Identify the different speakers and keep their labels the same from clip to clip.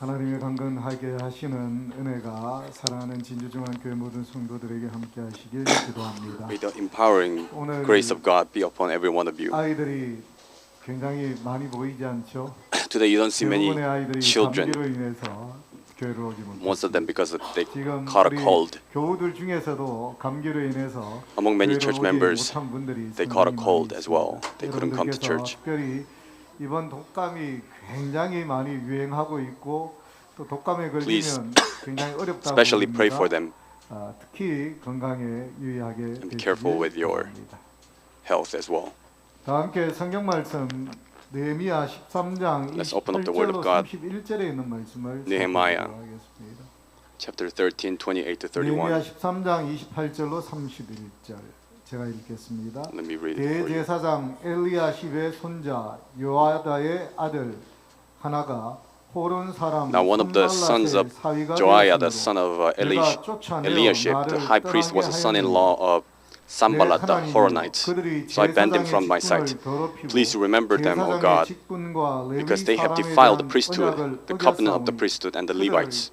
Speaker 1: 하나님의 강건하게 하시는 은혜가 사랑하는 진주중앙교회 모든 성도들에게 함께 하시길 기도합니다.
Speaker 2: May the empowering
Speaker 1: 오늘
Speaker 2: grace of God be upon every one of you.
Speaker 1: 아이들이 굉장히 많이 보이지 않죠?
Speaker 2: Today you don't see many
Speaker 1: 대부분의 아이들이
Speaker 2: children,
Speaker 1: 감기로 인해서 교회를 오지
Speaker 2: most of them
Speaker 1: 못했습니다.
Speaker 2: because they
Speaker 1: 지금
Speaker 2: caught a
Speaker 1: 우리
Speaker 2: cold.
Speaker 1: 교우들 중에서도 감기로 인해서
Speaker 2: Among many
Speaker 1: 교회를
Speaker 2: church
Speaker 1: 오지
Speaker 2: members,
Speaker 1: 못한 분들이
Speaker 2: they caught a
Speaker 1: 상당히
Speaker 2: cold
Speaker 1: 많이
Speaker 2: as well.
Speaker 1: 있습니다.
Speaker 2: They couldn't come to
Speaker 1: 여러분들께서
Speaker 2: church.
Speaker 1: 특별히 이번 독감이 굉장히 많이 유행하고 있고 또 독감에
Speaker 2: Please,
Speaker 1: 걸리면 굉장히 어렵다고
Speaker 2: Especially pray for
Speaker 1: 합니다.
Speaker 2: them
Speaker 1: 특히 건강에 유의하게
Speaker 2: and be careful with your
Speaker 1: 바랍니다.
Speaker 2: health as well.
Speaker 1: 다 함께 성경 말씀 느헤미야 13장
Speaker 2: Let's open up the Word of
Speaker 1: 28절로
Speaker 2: God.
Speaker 1: 31절에 있는 말씀을
Speaker 2: Nehemiah.
Speaker 1: 살펴보도록 하겠습니다.
Speaker 2: Chapter 13, 28 to
Speaker 1: 느헤미야
Speaker 2: 31.
Speaker 1: 13장 28절로 31절 제가 읽겠습니다.
Speaker 2: Let me read it for you.
Speaker 1: 대제사장 엘리야십의 손자 요아다의 아들 하나가 호론 사람
Speaker 2: Now one of the sons of Joiah, the son of Eliashib, the high priest, was a son-in-law of Sanballat the Horonite. So I banned them from my sight. Please remember them, O God, because they have defiled the priesthood, the covenant of the priesthood, and the Levites.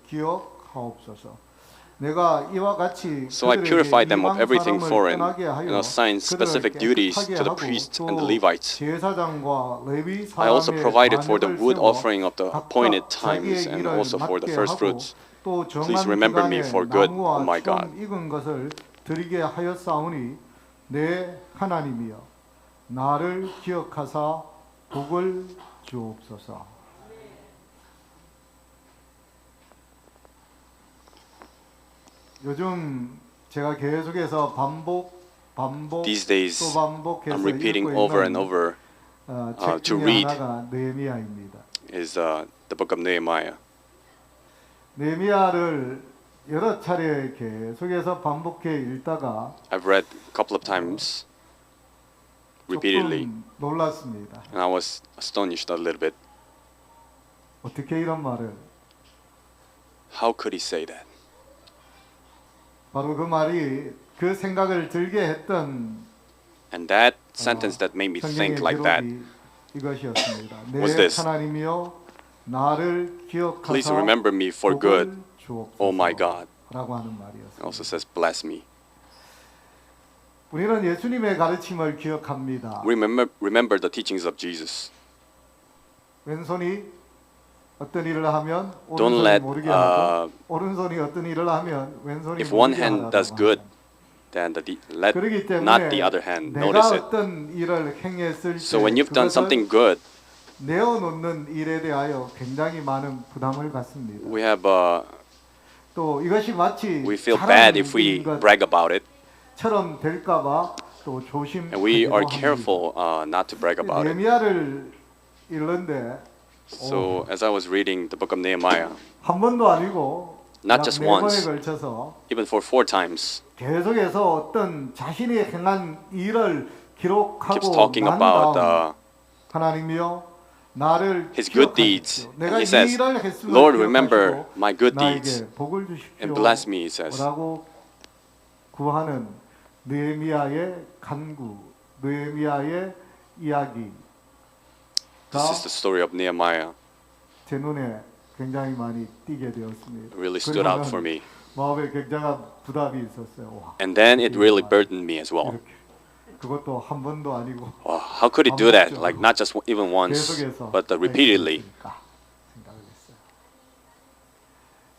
Speaker 2: So I purified them of everything foreign and assigned specific duties to the priests and the Levites. I also provided for the wood offering of the appointed times and also for the first fruits. Please remember me for good, O my God.
Speaker 1: 익은 것을 드리게 하였사오니 내 하나님이여 나를 기억하사 복을 주옵소서. 요즘 제가 계속해서 반복
Speaker 2: These days,
Speaker 1: 또 반복해서
Speaker 2: I'm repeating
Speaker 1: 읽고
Speaker 2: over
Speaker 1: 있는
Speaker 2: and over
Speaker 1: 책
Speaker 2: to
Speaker 1: 중에
Speaker 2: read
Speaker 1: 하나가 느헤미야입니다.
Speaker 2: is the book of Nehemiah.
Speaker 1: 느헤미야를 여러 차례 계속해서 반복해 읽다가
Speaker 2: I've read a couple of times repeatedly,
Speaker 1: 조금 놀랐습니다.
Speaker 2: and I was astonished a little bit.
Speaker 1: 어떻게 이런 말을?
Speaker 2: How could he say that?
Speaker 1: 바로 그 말이 그 생각을 들게 했던
Speaker 2: And that sentence that made me
Speaker 1: 성경의
Speaker 2: think like that
Speaker 1: 기록이 이것이었습니다.
Speaker 2: was
Speaker 1: 내
Speaker 2: this.
Speaker 1: 하나님이여 나를 기억하사
Speaker 2: Please remember me for good, O my God.
Speaker 1: 라고 하는
Speaker 2: It
Speaker 1: 말이었습니다.
Speaker 2: also says, bless me.
Speaker 1: 우리는 예수님의 가르침을 기억합니다.
Speaker 2: Remember the teachings of Jesus.
Speaker 1: 왼손이 어떤 일을 하면
Speaker 2: Don't
Speaker 1: 오른손이
Speaker 2: let,
Speaker 1: 모르게 하고 오른손이 어떤 일을 하면 왼손이
Speaker 2: If one
Speaker 1: 모르게
Speaker 2: hand
Speaker 1: 하라고
Speaker 2: does good,
Speaker 1: 합니다.
Speaker 2: then let
Speaker 1: 그렇기 때문에
Speaker 2: not the other hand
Speaker 1: 내가
Speaker 2: notice it.
Speaker 1: 어떤 일을 행했을 때
Speaker 2: So when you've done
Speaker 1: 그것을
Speaker 2: something good,
Speaker 1: 내어놓는 일에 대하여 굉장히 많은 부담을 갖습니다.
Speaker 2: we have
Speaker 1: 또 이것이 마치
Speaker 2: we feel bad if we
Speaker 1: 자랑인
Speaker 2: brag about it,
Speaker 1: 것처럼 될까봐 또 조심하기도
Speaker 2: and we are
Speaker 1: 합니다.
Speaker 2: careful not to brag about it.
Speaker 1: 느헤미야를 읽는데
Speaker 2: So as I was reading the book of Nehemiah,
Speaker 1: 한 번도 아니고
Speaker 2: Not
Speaker 1: 약
Speaker 2: just
Speaker 1: 네 번에
Speaker 2: once.
Speaker 1: 걸쳐서
Speaker 2: even for 4 times,
Speaker 1: 계속해서 어떤 자신이 행한 일을 기록하고
Speaker 2: keeps talking
Speaker 1: 난
Speaker 2: about
Speaker 1: 다음 하나님이여 나를
Speaker 2: his good
Speaker 1: 기억하십시오.
Speaker 2: deeds.
Speaker 1: 내가
Speaker 2: And he
Speaker 1: 이
Speaker 2: says,
Speaker 1: 일을 했음을
Speaker 2: Lord,
Speaker 1: 기억하시고
Speaker 2: remember my good deeds
Speaker 1: 나에게 복을 주십시오.
Speaker 2: and bless me, he says.
Speaker 1: 라고 구하는 느헤미야의 간구, 느헤미야의 이야기가
Speaker 2: This is the story of Nehemiah.
Speaker 1: 제 눈에 굉장히 많이 띄게 되었습니다.
Speaker 2: It really stood out for me.
Speaker 1: 마음에 굉장한 부담이 있었어요. 와,
Speaker 2: And then it really burdened me as well.
Speaker 1: 이렇게 그것도 한 번도 아니고
Speaker 2: Wow, how could he do that? Like not just even once,
Speaker 1: 계속해서
Speaker 2: but repeatedly.
Speaker 1: 했으니까 생각을 했어요.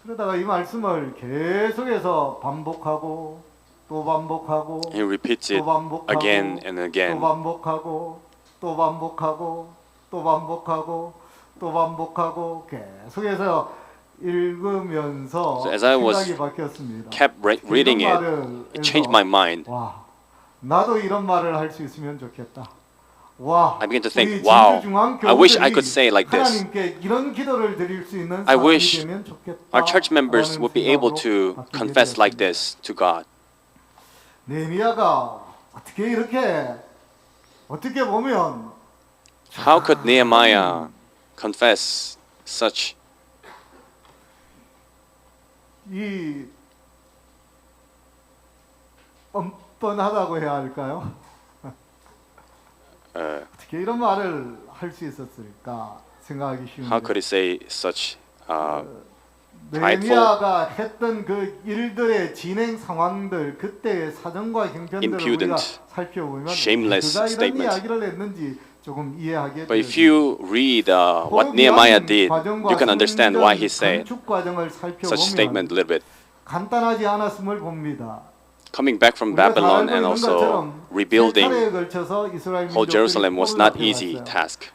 Speaker 1: 그러다가 이 말씀을 계속해서 반복하고 또 반복하고
Speaker 2: He repeats it
Speaker 1: 또 반복하고
Speaker 2: again and
Speaker 1: 또
Speaker 2: again.
Speaker 1: 반복하고 또 반복하고 또 반복하고 또 반복하고 계속해서 읽으면서
Speaker 2: So as I was
Speaker 1: 생각이 바뀌었습니다.
Speaker 2: Kept reading
Speaker 1: 이런
Speaker 2: it.
Speaker 1: 말을
Speaker 2: It
Speaker 1: 해서
Speaker 2: changed my mind.
Speaker 1: 와, 나도 이런 말을 할 수 있으면 좋겠다. 와,
Speaker 2: I began to
Speaker 1: 우리
Speaker 2: think, wow,
Speaker 1: 진주중앙
Speaker 2: I wish I
Speaker 1: 교우들이
Speaker 2: could say like this.
Speaker 1: 하나님께 이런 기도를 드릴 수 있는
Speaker 2: I
Speaker 1: 사람이
Speaker 2: wish
Speaker 1: 되면 좋겠다.
Speaker 2: Our church members
Speaker 1: 라는
Speaker 2: would be able
Speaker 1: 생각으로
Speaker 2: to
Speaker 1: 바뀌게
Speaker 2: confess like
Speaker 1: 되었습니다.
Speaker 2: this to God.
Speaker 1: 느헤미야가 어떻게 이렇게 어떻게 보면
Speaker 2: How could Nehemiah confess such
Speaker 1: 이 뻔뻔하다고 해야 할까요? 어떻게 이런 말을 할 수 있었을까 생각하기
Speaker 2: how
Speaker 1: 쉬운데
Speaker 2: could he say such prideful,
Speaker 1: 느헤미야가 했던 그 일들의 진행 상황들, 그때의 사정과 형편들을 우리가
Speaker 2: impudent,
Speaker 1: 살펴보면
Speaker 2: shameless
Speaker 1: 그가 이런
Speaker 2: statement.
Speaker 1: 이야기를 했는지 조금 이해하게
Speaker 2: But if
Speaker 1: 됩니다.
Speaker 2: you read what Nehemiah did, you can understand why he said such statement a little bit.
Speaker 1: 간단하지 않았음을 봅니다.
Speaker 2: Coming back from Babylon and also rebuilding whole Jerusalem was not easy task.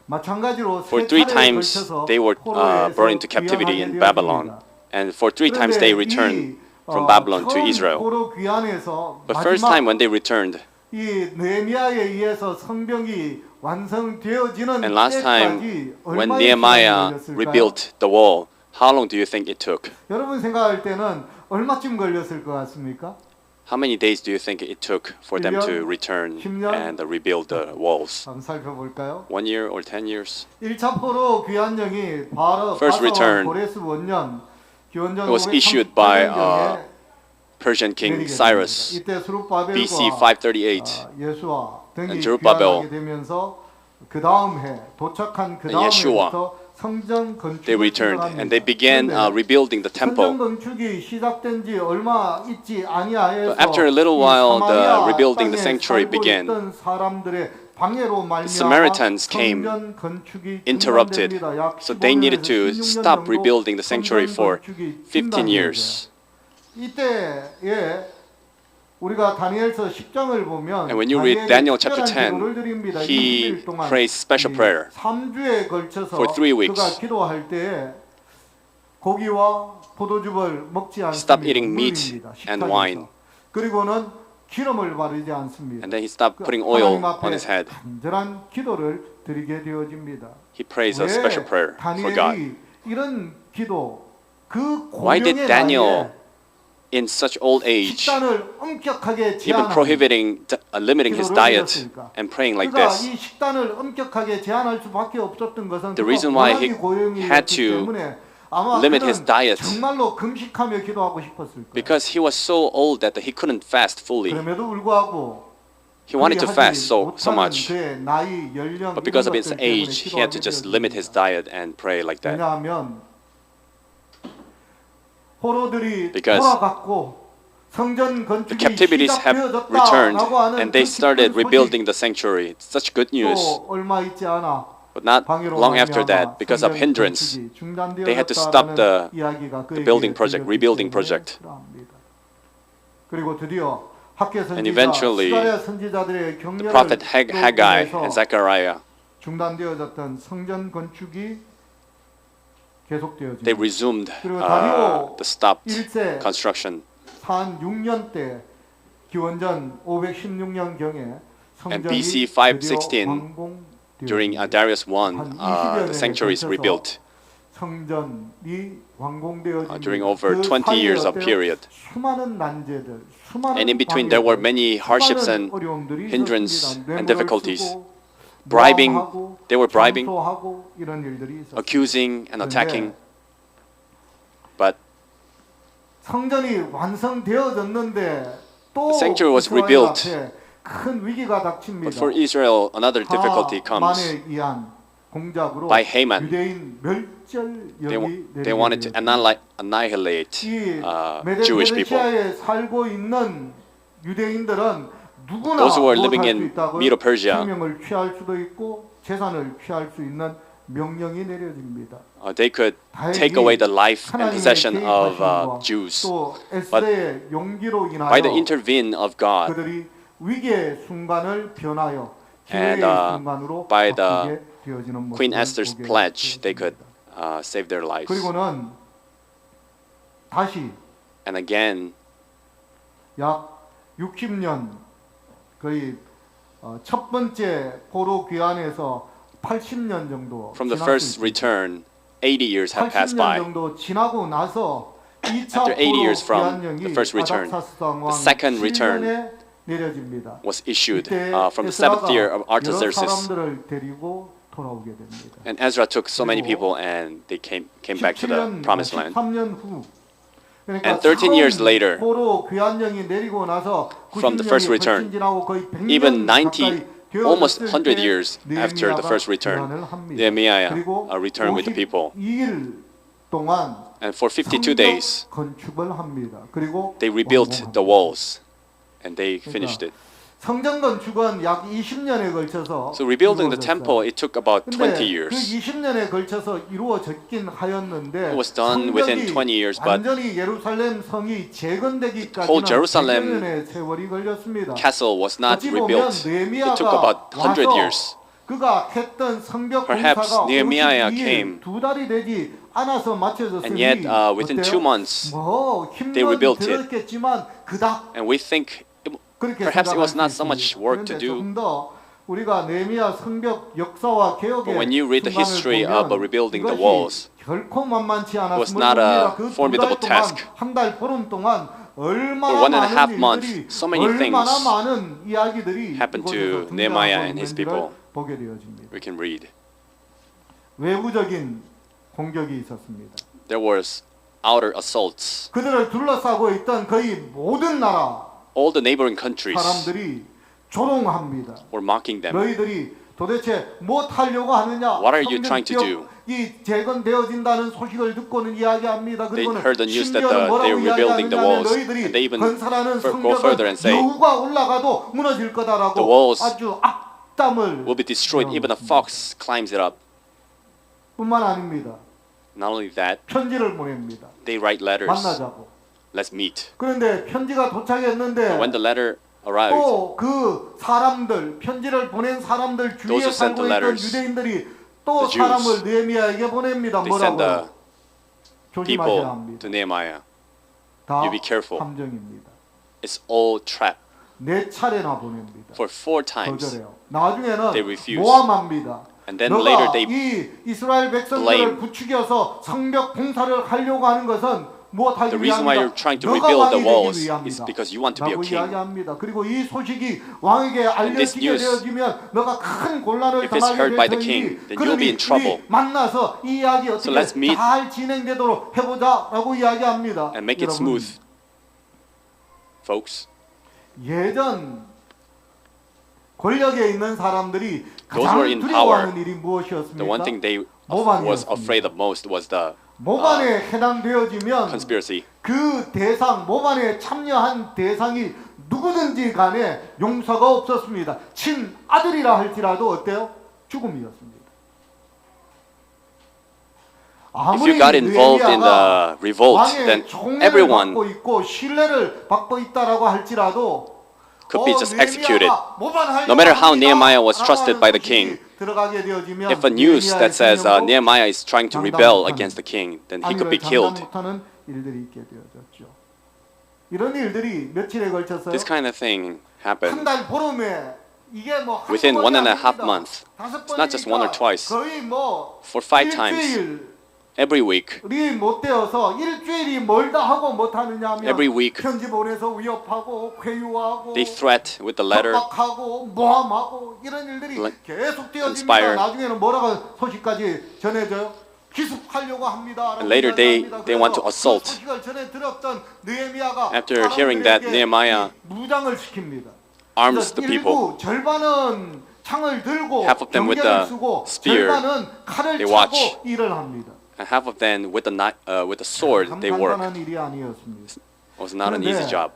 Speaker 2: For 3 times they were brought into captivity in Babylon, and for 3 times they returned from Babylon to Israel. But first time when they returned,
Speaker 1: 이 느헤미야에 의해서 성벽이 완성되어지는
Speaker 2: and last time
Speaker 1: 때까지
Speaker 2: when
Speaker 1: 얼마의
Speaker 2: Nehemiah
Speaker 1: 시간이 걸렸을까요?
Speaker 2: rebuilt the wall, how long do you think it took?
Speaker 1: 여러분 생각할 때는 얼마쯤 걸렸을 것 같습니까?
Speaker 2: How many days do you think it took for them to return and rebuild the walls?
Speaker 1: 한번 살펴볼까요?
Speaker 2: 1 year or 10 years?
Speaker 1: 1차 포로 귀환령이 바로
Speaker 2: First return
Speaker 1: 고레스 원년 기원전
Speaker 2: It was issued by
Speaker 1: 538년경에
Speaker 2: Persian King Cyrus,
Speaker 1: 이때 수룹바벨과
Speaker 2: BC 538.
Speaker 1: 예수와 등이
Speaker 2: And Zerubbabel
Speaker 1: 귀환하게 되면서 그 다음 해 도착한 그
Speaker 2: and
Speaker 1: 다음
Speaker 2: Yeshua,
Speaker 1: 해부터 성전 건축을
Speaker 2: They returned and they began
Speaker 1: 시작합니다.
Speaker 2: rebuilding the
Speaker 1: 성전
Speaker 2: temple.
Speaker 1: 건축이 시작된 지 얼마 있지 아니하여서
Speaker 2: But after a little while, the rebuilding the sanctuary began.
Speaker 1: The
Speaker 2: Samaritans came, interrupted, so they needed to stop rebuilding the sanctuary for 15 years.
Speaker 1: 이때에 우리가 다니엘서 10장을 보면
Speaker 2: And when you read Daniel chapter 10, he prays special prayer
Speaker 1: 3주에 걸쳐서
Speaker 2: for 3 weeks.
Speaker 1: 그가 기도할 때 고기와 포도즙을 먹지 않습니다.
Speaker 2: Stop eating meat
Speaker 1: 물입니다.
Speaker 2: and
Speaker 1: 식탁에서.
Speaker 2: wine.
Speaker 1: 그리고는 기름을 바르지 않습니다.
Speaker 2: And then he stopped putting oil
Speaker 1: 하나님 앞에
Speaker 2: on his head.
Speaker 1: 간절한 기도를 드리게 되어집니다.
Speaker 2: He prays a special prayer for God.
Speaker 1: 다니엘이 이런 기도 그
Speaker 2: Why did
Speaker 1: 고령의
Speaker 2: Daniel,
Speaker 1: 나이에
Speaker 2: in such old age,
Speaker 1: 식단을 엄격하게
Speaker 2: even
Speaker 1: 제한하는
Speaker 2: prohibiting, limiting his diet and praying like
Speaker 1: 그가
Speaker 2: this?
Speaker 1: 이 식단을 엄격하게 제한할 수밖에 없었던 것은
Speaker 2: The reason why he had to
Speaker 1: 아마
Speaker 2: limit
Speaker 1: 그는
Speaker 2: his diet,
Speaker 1: 정말로 금식하며 기도하고 싶었을 거예요.
Speaker 2: because he was so old that he couldn't fast fully.
Speaker 1: 그럼에도 불구하고
Speaker 2: He wanted to
Speaker 1: 그리
Speaker 2: fast
Speaker 1: 하지
Speaker 2: so
Speaker 1: 못하는
Speaker 2: much,
Speaker 1: 그의 나이, 연령
Speaker 2: but because of
Speaker 1: 이런
Speaker 2: his
Speaker 1: 것들 때문에
Speaker 2: age, he had to
Speaker 1: 기도하게
Speaker 2: just limit his
Speaker 1: 되었습니다.
Speaker 2: diet and pray like that.
Speaker 1: 왜냐하면 포로들이
Speaker 2: Because
Speaker 1: 돌아갔고 성전
Speaker 2: The
Speaker 1: 건축이
Speaker 2: captivities have returned
Speaker 1: 시작되어졌다라고 하는
Speaker 2: and they
Speaker 1: 그
Speaker 2: started
Speaker 1: 기쁜
Speaker 2: rebuilding the sanctuary. It's such good news.
Speaker 1: 또 얼마 있지 않아
Speaker 2: But not
Speaker 1: 방해로
Speaker 2: long after
Speaker 1: 말미암아
Speaker 2: that, because of
Speaker 1: 성전
Speaker 2: hindrance,
Speaker 1: 건축이
Speaker 2: they had to stop
Speaker 1: 중단되었다라는 이야기가
Speaker 2: the
Speaker 1: 그에게
Speaker 2: building project,
Speaker 1: 들렸기
Speaker 2: rebuilding
Speaker 1: 때문에
Speaker 2: project.
Speaker 1: 그러합니다. 그리고 드디어 학계
Speaker 2: And
Speaker 1: 선지자,
Speaker 2: eventually,
Speaker 1: 스가랴 선지자들의
Speaker 2: The
Speaker 1: 격려를
Speaker 2: prophet Haggai
Speaker 1: 통해서
Speaker 2: and Zechariah,
Speaker 1: 중단되어졌던 성전 건축이
Speaker 2: they
Speaker 1: 계속되어집니다.
Speaker 2: resumed
Speaker 1: 그리고 다리오
Speaker 2: the stopped
Speaker 1: 1세
Speaker 2: construction.
Speaker 1: 산 6년 때 기원전 516년 경에
Speaker 2: And
Speaker 1: 성전이
Speaker 2: BC
Speaker 1: 드디어
Speaker 2: 516,
Speaker 1: 완공되었습니다.
Speaker 2: During Darius I, the sanctuary is rebuilt
Speaker 1: 성전이 완공되어진
Speaker 2: during over 20 years of period.
Speaker 1: 수많은 난제들, 수많은
Speaker 2: And in between there were many hardships
Speaker 1: 수많은
Speaker 2: and
Speaker 1: 어려움들이
Speaker 2: hindrance
Speaker 1: 있었습니다.
Speaker 2: and
Speaker 1: 뇌물을
Speaker 2: difficulties.
Speaker 1: 쓰고,
Speaker 2: Bribing,
Speaker 1: 모함하고,
Speaker 2: they were bribing,
Speaker 1: 장소하고 이런 일들이 있었습니다.
Speaker 2: accusing and attacking. But
Speaker 1: 성전이 완성되어졌는데 또
Speaker 2: The sanctuary was
Speaker 1: 이스라엘
Speaker 2: rebuilt.
Speaker 1: 앞에 큰 위기가 닥칩니다.
Speaker 2: for Israel, another difficulty comes.
Speaker 1: 하만에 의한 공작으로
Speaker 2: by Haman.
Speaker 1: 유대인 멸절령이
Speaker 2: They wanted to annihilate Jewish people.
Speaker 1: 메데페르시아에 살고 있는 유대인들은 누구나
Speaker 2: Those who were
Speaker 1: 무엇할
Speaker 2: living
Speaker 1: 수
Speaker 2: in
Speaker 1: 있다고
Speaker 2: Medo-Persia,
Speaker 1: 생명을 취할 수도 있고 재산을 취할 수 있는 명령이 내려집니다.
Speaker 2: they could take away the life and possession of Jews.
Speaker 1: 또 에스더의 용기로 인하여
Speaker 2: By the intervene of God
Speaker 1: 그들이 위기의 순간을 변하여
Speaker 2: and
Speaker 1: 기회의 순간으로
Speaker 2: by
Speaker 1: 바꾸게
Speaker 2: the
Speaker 1: 되어지는 모습을
Speaker 2: Queen Esther's
Speaker 1: 보게
Speaker 2: pledge, they could
Speaker 1: 되었습니다.
Speaker 2: save their lives.
Speaker 1: 그리고는 다시
Speaker 2: And again,
Speaker 1: 약 60년 거의 첫 번째 포로 귀환에서 80년 정도
Speaker 2: from the
Speaker 1: 지났을
Speaker 2: first
Speaker 1: 때
Speaker 2: return, 80 years have passed
Speaker 1: 80년
Speaker 2: by.
Speaker 1: 정도 지나고 나서 2차
Speaker 2: After 80 years
Speaker 1: 포로
Speaker 2: from
Speaker 1: 귀환령이
Speaker 2: the first return,
Speaker 1: 아닥사스 왕
Speaker 2: the second return
Speaker 1: 7년에 내려집니다.
Speaker 2: was issued
Speaker 1: 이때
Speaker 2: from the seventh year of
Speaker 1: 여러
Speaker 2: Artaxerxes.
Speaker 1: 사람들을 데리고 돌아오게 됩니다.
Speaker 2: And Ezra took so many people and they came back to the
Speaker 1: 17년,
Speaker 2: promised land.
Speaker 1: 13년 후 그러니까
Speaker 2: And 13 years later,
Speaker 1: 포로 귀환령이 내리고 나서
Speaker 2: from the first
Speaker 1: 90년이
Speaker 2: return,
Speaker 1: 훨씬 지나고 거의 100년
Speaker 2: even 90,
Speaker 1: 가까이
Speaker 2: almost
Speaker 1: 되어졌을
Speaker 2: 100
Speaker 1: 때
Speaker 2: years after the
Speaker 1: 느헤미야가
Speaker 2: first return,
Speaker 1: 귀환을 합니다.
Speaker 2: Nehemiah
Speaker 1: 그리고
Speaker 2: returned with the people.
Speaker 1: 52일 동안
Speaker 2: And for 52
Speaker 1: 성벽
Speaker 2: days,
Speaker 1: 건축을 합니다. 그리고
Speaker 2: they rebuilt
Speaker 1: 완공합니다.
Speaker 2: the walls, and they finished it.
Speaker 1: 성전 건축은 약 20년에 걸쳐서
Speaker 2: So rebuilding the
Speaker 1: 이루어졌어요.
Speaker 2: temple, it took about 20
Speaker 1: 근데 그
Speaker 2: years.
Speaker 1: 20년에 걸쳐서 이루어졌긴 하였는데
Speaker 2: It was done within 20 years, but
Speaker 1: 완전히 예루살렘 성이 재건되기까지는
Speaker 2: whole Jerusalem
Speaker 1: 100년의 세월이 걸렸습니다.
Speaker 2: Castle was not
Speaker 1: 어찌 보면
Speaker 2: rebuilt. It took about 100 years.
Speaker 1: 그가 했던 성벽
Speaker 2: Perhaps
Speaker 1: 공사가
Speaker 2: Nehemiah
Speaker 1: 52일,
Speaker 2: came.
Speaker 1: 두 달이 되지 않아서 마쳐졌으니
Speaker 2: And yet, within
Speaker 1: 어때요?
Speaker 2: 2 months,
Speaker 1: 뭐
Speaker 2: they
Speaker 1: 힘은
Speaker 2: rebuilt it.
Speaker 1: 들었겠지만 그닥
Speaker 2: and we think
Speaker 1: 그렇게
Speaker 2: perhaps it was
Speaker 1: 생각할
Speaker 2: not
Speaker 1: 수
Speaker 2: so much
Speaker 1: 있습니다.
Speaker 2: work to
Speaker 1: 그런데
Speaker 2: do.
Speaker 1: 조금 더 우리가 네헤미야 성벽 역사와 개혁의
Speaker 2: But when you read the
Speaker 1: 순간을
Speaker 2: history
Speaker 1: 보면
Speaker 2: of rebuilding the
Speaker 1: 이것이
Speaker 2: walls,
Speaker 1: 결코 만만치
Speaker 2: was
Speaker 1: 않았음을
Speaker 2: not a
Speaker 1: 봅니다. 그
Speaker 2: formidable
Speaker 1: 두 달 동안
Speaker 2: task.
Speaker 1: 한 달 보름 동안 얼마나
Speaker 2: For 1.5
Speaker 1: 많은
Speaker 2: months,
Speaker 1: 일들이
Speaker 2: so many
Speaker 1: 얼마나
Speaker 2: things
Speaker 1: 많은 이야기들이
Speaker 2: happened to
Speaker 1: 이곳에서
Speaker 2: Nehemiah
Speaker 1: 등장하고
Speaker 2: and his
Speaker 1: 있는지를
Speaker 2: people.
Speaker 1: 보게 되어집니다.
Speaker 2: we can read.
Speaker 1: 외부적인 공격이 있었습니다.
Speaker 2: There was outer assaults.
Speaker 1: 그들을 둘러싸고 있던 거의 모든 나라
Speaker 2: All the neighboring countries
Speaker 1: 사람들이 조롱합니다.
Speaker 2: were mocking them.
Speaker 1: 너희들이 도대체 뭐 하려고 하느냐?
Speaker 2: What are you trying to do?
Speaker 1: 이 재건되어진다는 소식을 듣고는 이야기합니다.
Speaker 2: They
Speaker 1: 그리고는
Speaker 2: heard the news that
Speaker 1: 심지어는 뭐라고
Speaker 2: they were rebuilding the
Speaker 1: 이야기하느냐면
Speaker 2: walls,
Speaker 1: 너희들이
Speaker 2: and they even
Speaker 1: 건설하는
Speaker 2: go further and say,
Speaker 1: 여우가 올라가도 무너질 거다라고
Speaker 2: the walls
Speaker 1: 아주 악담을
Speaker 2: will be destroyed. Even a fox climbs it up.
Speaker 1: 뿐만 아닙니다.
Speaker 2: Not only that,
Speaker 1: 편지를 보냅니다.
Speaker 2: they write letters.
Speaker 1: 만나자고.
Speaker 2: Let's meet.
Speaker 1: 그런데 편지가 도착했는데
Speaker 2: When the letter arrived,
Speaker 1: 또 그 사람들 편지를 보낸 사람들 주위에
Speaker 2: Those who sent
Speaker 1: 살고
Speaker 2: the
Speaker 1: 있던
Speaker 2: letters,
Speaker 1: 유대인들이 또
Speaker 2: the Jews,
Speaker 1: 사람을 느헤미야에게 보냅니다.
Speaker 2: they send the
Speaker 1: 뭐라고요? 조심하셔야
Speaker 2: people
Speaker 1: 합니다.
Speaker 2: to Nehemiah.
Speaker 1: 다
Speaker 2: You be careful.
Speaker 1: 함정입니다.
Speaker 2: It's all trap.
Speaker 1: 네 차례나 보냅니다.
Speaker 2: For 4 times.
Speaker 1: 거절해요. 나중에는
Speaker 2: They refuse.
Speaker 1: 모함합니다.
Speaker 2: And then
Speaker 1: 너가
Speaker 2: later they
Speaker 1: 이 이스라엘 백성들을
Speaker 2: blame.
Speaker 1: 부추겨서 성벽 공사를 하려고 하는 것은 무엇하기
Speaker 2: The reason why
Speaker 1: 위함이다.
Speaker 2: you're trying to
Speaker 1: 너가
Speaker 2: rebuild the
Speaker 1: 왕이
Speaker 2: walls
Speaker 1: 되기 위함이다.
Speaker 2: is because you want to be a
Speaker 1: 라고
Speaker 2: king.
Speaker 1: 이야기합니다. 그리고 이 소식이 왕에게
Speaker 2: this
Speaker 1: 알려지게
Speaker 2: news,
Speaker 1: 되어지면 너가 큰 곤란을
Speaker 2: if it's
Speaker 1: 당하게
Speaker 2: heard by the
Speaker 1: 될
Speaker 2: king,
Speaker 1: 터이니
Speaker 2: then you'll be in trouble.
Speaker 1: 우리 만나서 이 이야기 어떻게
Speaker 2: let's meet
Speaker 1: 잘 진행되도록 해보자라고 이야기합니다.
Speaker 2: And make it
Speaker 1: 여러분,
Speaker 2: smooth. Folks,
Speaker 1: 예전 권력에 있는 사람들이
Speaker 2: Those who
Speaker 1: 가장
Speaker 2: are in
Speaker 1: 두려워하는
Speaker 2: power,
Speaker 1: 일이 무엇이었습니까?
Speaker 2: the one thing they
Speaker 1: 모반이었습니다.
Speaker 2: was afraid of most was the
Speaker 1: 모반에 해당되어지면
Speaker 2: conspiracy.
Speaker 1: 그 대상, 모반에 참여한 대상이 누구든지 간에 용서가 없었습니다. 친아들이라 할지라도 어때요? 죽음이었습니다.
Speaker 2: If you got involved in the revolt, then everyone
Speaker 1: 받고 있고 신뢰를 받고 있다라고 할지라도
Speaker 2: could be just executed. No matter how Nehemiah was trusted by the king, if a news that says Nehemiah is trying to rebel against the king, then he could be killed.
Speaker 1: 일들이 있게 되어졌죠. 이런 일들이 며칠에 걸쳐서요.
Speaker 2: This kind of thing happened
Speaker 1: 한 달 보름에 이게 뭐
Speaker 2: within
Speaker 1: 한두 번이
Speaker 2: 1.5
Speaker 1: 아닙니다.
Speaker 2: months.
Speaker 1: 다섯
Speaker 2: It's not just one or
Speaker 1: 번이니까
Speaker 2: twice.
Speaker 1: 거의 뭐
Speaker 2: For 5 times,
Speaker 1: 일주일
Speaker 2: every week.
Speaker 1: 못 되어서 일주일이 멀다 하고 못 하느냐 하면
Speaker 2: Every week.
Speaker 1: 편지 보내서 위협하고 회유하고
Speaker 2: They threat with the letter.
Speaker 1: 협박하고 모함하고 이런 일들이 계속 되어집니다.
Speaker 2: conspire.
Speaker 1: 나중에는 뭐라고 소식까지 전해져요? 기습하려고 합니다.
Speaker 2: And later they want to assault.
Speaker 1: 그 소식을 전해 들었던 느헤미야가
Speaker 2: After hearing that, Nehemiah
Speaker 1: 무장을 시킵니다.
Speaker 2: arms the people.
Speaker 1: 일부 절반은 창을 들고
Speaker 2: Half of them with
Speaker 1: 경계를
Speaker 2: the
Speaker 1: 쓰고
Speaker 2: spear.
Speaker 1: 절반은 칼을
Speaker 2: They
Speaker 1: 차고
Speaker 2: watch.
Speaker 1: 일을 합니다.
Speaker 2: And half of them with the sword
Speaker 1: 참
Speaker 2: they work.
Speaker 1: 간단한 일이 아니었습니다.
Speaker 2: It was not an easy job.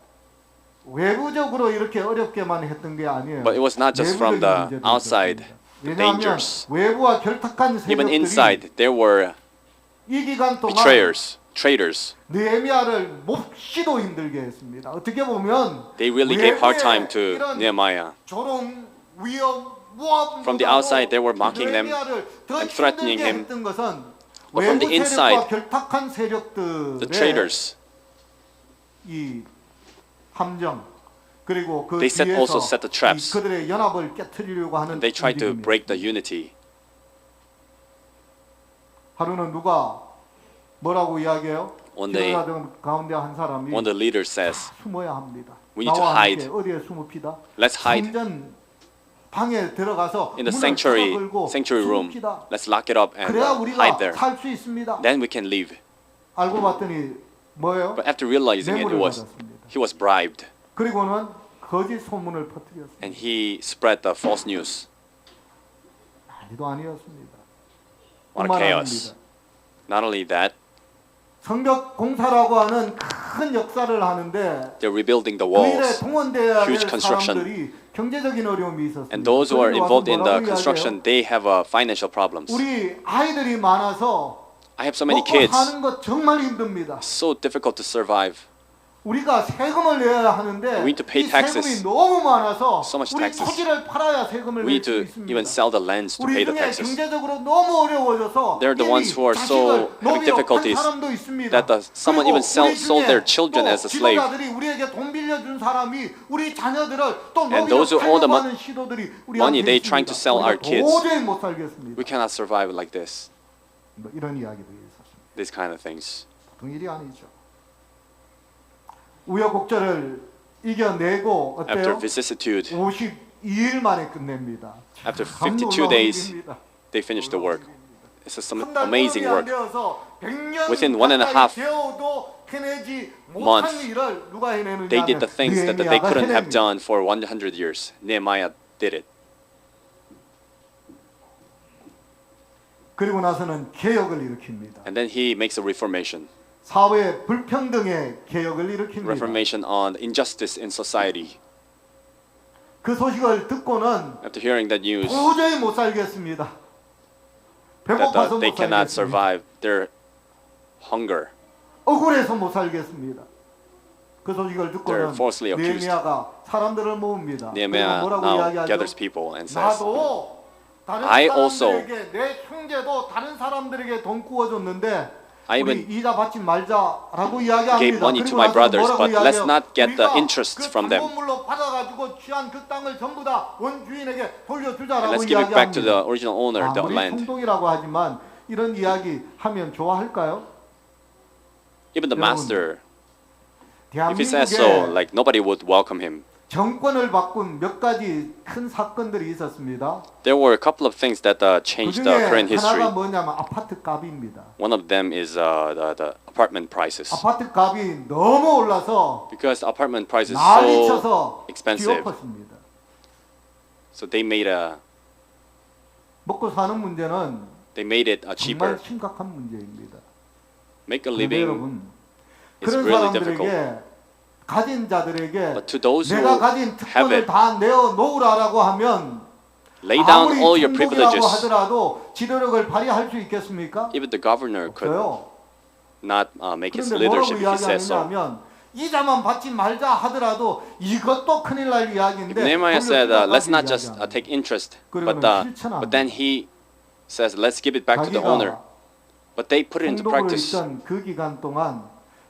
Speaker 1: 외부적으로 이렇게 어렵게만 했던 게 아니에요.
Speaker 2: But it was not just from the
Speaker 1: 내부적인 문제도
Speaker 2: outside,
Speaker 1: 있었습니다.
Speaker 2: the
Speaker 1: 왜냐하면
Speaker 2: dangers.
Speaker 1: 외부와 결탁한
Speaker 2: Even
Speaker 1: 세력들이
Speaker 2: inside, there were
Speaker 1: 이 기간 동안
Speaker 2: betrayers, traitors.
Speaker 1: 느헤미야를 몹시도 힘들게 했습니다. 어떻게 보면
Speaker 2: They really gave hard time to
Speaker 1: 이런
Speaker 2: Nehemiah.
Speaker 1: 조롱, 위협, 모함
Speaker 2: From the outside, they were mocking them and threatening him.
Speaker 1: 했던 것은
Speaker 2: But from the
Speaker 1: 외부
Speaker 2: inside,
Speaker 1: 세력과 결탁한 세력들의
Speaker 2: The traitors,
Speaker 1: 이 함정 그리고 그
Speaker 2: They
Speaker 1: 뒤에서
Speaker 2: also set the traps.
Speaker 1: 그들의 연합을 깨트리려고 하는
Speaker 2: they tried to
Speaker 1: 움직임입니다.
Speaker 2: break the unity.
Speaker 1: 하루는 누가 뭐라고 이야기해요?
Speaker 2: One day,
Speaker 1: 지도자들 가운데 한 사람이
Speaker 2: one of the leaders says,
Speaker 1: 숨어야 합니다.
Speaker 2: We need to
Speaker 1: 나와
Speaker 2: hide.
Speaker 1: 함께 어디에 숨읍시다.
Speaker 2: Let's hide
Speaker 1: 성전 방에 들어가서
Speaker 2: in the
Speaker 1: 문을
Speaker 2: sanctuary,
Speaker 1: 닫아걸고
Speaker 2: sanctuary room.
Speaker 1: 숨읍시다.
Speaker 2: Let's lock it up and
Speaker 1: 그래야
Speaker 2: hide
Speaker 1: 우리가
Speaker 2: there.
Speaker 1: 살 수 있습니다.
Speaker 2: Then we can leave.
Speaker 1: 알고 봤더니 뭐예요?
Speaker 2: But after realizing it,
Speaker 1: 뇌물을
Speaker 2: was
Speaker 1: 받았습니다.
Speaker 2: he was bribed
Speaker 1: 그리고는 거짓 소문을 퍼뜨렸습니다.
Speaker 2: and he spread the false news.
Speaker 1: 난리도 아니었습니다.
Speaker 2: What a
Speaker 1: 뿐만
Speaker 2: chaos!
Speaker 1: 아닙니다.
Speaker 2: Not only that,
Speaker 1: 성벽 공사라고 하는 큰 역사를 하는데
Speaker 2: They're rebuilding the
Speaker 1: 그 일에
Speaker 2: walls.
Speaker 1: 동원돼야 될
Speaker 2: huge construction.
Speaker 1: 사람들이 경제적인 어려움이 있었습니다.
Speaker 2: And those who are
Speaker 1: 그들이 와서
Speaker 2: involved in the
Speaker 1: 뭐라고
Speaker 2: construction,
Speaker 1: 이야기해요?
Speaker 2: they have financial problems.
Speaker 1: 우리 아이들이 많아서
Speaker 2: I have so many
Speaker 1: 먹고
Speaker 2: kids.
Speaker 1: 사는 거 정말 힘듭니다.
Speaker 2: So difficult to survive.
Speaker 1: 우리가 세금을 내야 하는데
Speaker 2: We need to pay
Speaker 1: 이
Speaker 2: taxes.
Speaker 1: 세금이 너무 많아서
Speaker 2: So much
Speaker 1: 우리
Speaker 2: taxes.
Speaker 1: 토지를 팔아야 세금을
Speaker 2: We
Speaker 1: 낼
Speaker 2: need
Speaker 1: 수
Speaker 2: to
Speaker 1: 있습니다.
Speaker 2: even sell the lands to
Speaker 1: 우리
Speaker 2: pay the
Speaker 1: 중에
Speaker 2: taxes.
Speaker 1: 경제적으로 너무 어려워져서
Speaker 2: They're the
Speaker 1: 이미
Speaker 2: ones who are so
Speaker 1: 자식을
Speaker 2: having difficulties
Speaker 1: 노비로 한 사람도 있습니다.
Speaker 2: that someone
Speaker 1: 그리고
Speaker 2: even sold
Speaker 1: 우리
Speaker 2: their
Speaker 1: 중에
Speaker 2: children
Speaker 1: 또
Speaker 2: as a slave.
Speaker 1: 지도자들이 우리에게 돈 빌려준 사람이 우리 자녀들을 또
Speaker 2: And
Speaker 1: 노비로
Speaker 2: those who own the
Speaker 1: 팔려고 하는 시도들이
Speaker 2: money,
Speaker 1: 우리한테
Speaker 2: they trying to sell our
Speaker 1: 있습니다.
Speaker 2: kids.
Speaker 1: 도저히 못 살겠습니다.
Speaker 2: We cannot survive like this.
Speaker 1: 뭐 이런 이야기도 있었습니다.
Speaker 2: These kind of things.
Speaker 1: 보통 일이 아니죠. 우여곡절을 이겨내고
Speaker 2: After
Speaker 1: 어때요?
Speaker 2: vicissitude,
Speaker 1: 52일 만에 끝냅니다.
Speaker 2: after
Speaker 1: 참
Speaker 2: 52
Speaker 1: 놀라운
Speaker 2: days,
Speaker 1: 일입니다.
Speaker 2: they finished the work. This is some
Speaker 1: 한 달
Speaker 2: amazing
Speaker 1: 동안이 안
Speaker 2: work.
Speaker 1: 되어서 100년
Speaker 2: Within 1.5
Speaker 1: 가까이 되어도 해내지 못한
Speaker 2: months,
Speaker 1: 일을 누가 해내느냐
Speaker 2: They did the things that they
Speaker 1: 느헤미야가
Speaker 2: couldn't have
Speaker 1: 해냅니다.
Speaker 2: done for 100 years. Nehemiah did it.
Speaker 1: 그리고 나서는 개혁을 일으킵니다.
Speaker 2: And then he makes a reformation.
Speaker 1: 사회 불평등의 개혁을 일으킵니다.
Speaker 2: Reformation on injustice in society.
Speaker 1: 그 소식을 듣고는
Speaker 2: After hearing that news,
Speaker 1: 도저히 못 살겠습니다.
Speaker 2: that
Speaker 1: 배고파서
Speaker 2: they
Speaker 1: 못
Speaker 2: cannot
Speaker 1: 살겠습니다.
Speaker 2: survive their hunger.
Speaker 1: 억울해서 못 살겠습니다. 그 소식을 듣고는
Speaker 2: They're falsely accused.
Speaker 1: 느헤미야가 사람들을 모읍니다.
Speaker 2: Nehemiah
Speaker 1: 그리고 뭐라고
Speaker 2: now
Speaker 1: 이야기하죠?
Speaker 2: gathers people and says,
Speaker 1: 나도 다른
Speaker 2: I also-
Speaker 1: 사람들에게 내 형제도 다른 사람들에게 돈 구워줬는데
Speaker 2: I
Speaker 1: 우리
Speaker 2: even
Speaker 1: 이자 받지 말자라고 이야기합니다.
Speaker 2: gave money to
Speaker 1: 그리고
Speaker 2: my
Speaker 1: 나서
Speaker 2: brothers,
Speaker 1: 뭐라고
Speaker 2: but let's
Speaker 1: 이야기해요?
Speaker 2: not get the
Speaker 1: 우리가
Speaker 2: interests
Speaker 1: 그
Speaker 2: from them.
Speaker 1: 담보물로 받아가지고 취한 그 땅을 전부 다 원주인에게
Speaker 2: And
Speaker 1: 돌려주자라고
Speaker 2: let's give it back to the
Speaker 1: 이야기합니다.
Speaker 2: original owner, the
Speaker 1: 아무리
Speaker 2: land.
Speaker 1: 총독이라고 하지만 이런 이야기 하면 좋아할까요?
Speaker 2: Even the
Speaker 1: 여러분,
Speaker 2: master, if he says so,
Speaker 1: 대한민국에
Speaker 2: like nobody would welcome him.
Speaker 1: 정권을 바꾼 몇 가지 큰 사건들이 있었습니다.
Speaker 2: There were a couple of things that changed the
Speaker 1: 그중에
Speaker 2: current history.
Speaker 1: 하나가 뭐냐면 아파트 값입니다.
Speaker 2: One of them is the apartment prices.
Speaker 1: 아파트 값이 너무 올라서
Speaker 2: Because apartment prices
Speaker 1: 난리
Speaker 2: so
Speaker 1: 쳐서
Speaker 2: expensive,
Speaker 1: 뒤엎었습니다.
Speaker 2: so they made
Speaker 1: 먹고 사는 문제는
Speaker 2: it
Speaker 1: 정말
Speaker 2: cheaper.
Speaker 1: 심각한 문제입니다.
Speaker 2: Make a
Speaker 1: 그런데
Speaker 2: living
Speaker 1: 여러분,
Speaker 2: is
Speaker 1: 그런
Speaker 2: really difficult.
Speaker 1: 사람들에게 가진 자들에게
Speaker 2: But to those who
Speaker 1: 내가 가진
Speaker 2: have
Speaker 1: 특권을
Speaker 2: it,
Speaker 1: 다 내어 놓으라고 하면
Speaker 2: lay down
Speaker 1: 아무리
Speaker 2: all your
Speaker 1: 총독이라고
Speaker 2: privileges.
Speaker 1: 하더라도 지도력을 발휘할 수 있겠습니까?
Speaker 2: Even the governor could
Speaker 1: 없어요.
Speaker 2: not make his
Speaker 1: 그런데 뭐라고
Speaker 2: leadership if he says so.
Speaker 1: 이야기하느냐면 이자만 받지 말자 하더라도 이것도 큰일 날 이야기인데
Speaker 2: Nehemiah said, let's not just
Speaker 1: 이야기합니다.
Speaker 2: take interest,
Speaker 1: 그러면
Speaker 2: but then he says, let's give it back to the owner.
Speaker 1: 자기가
Speaker 2: But they put it into
Speaker 1: 총독을
Speaker 2: practice.
Speaker 1: 있던 그 기간 동안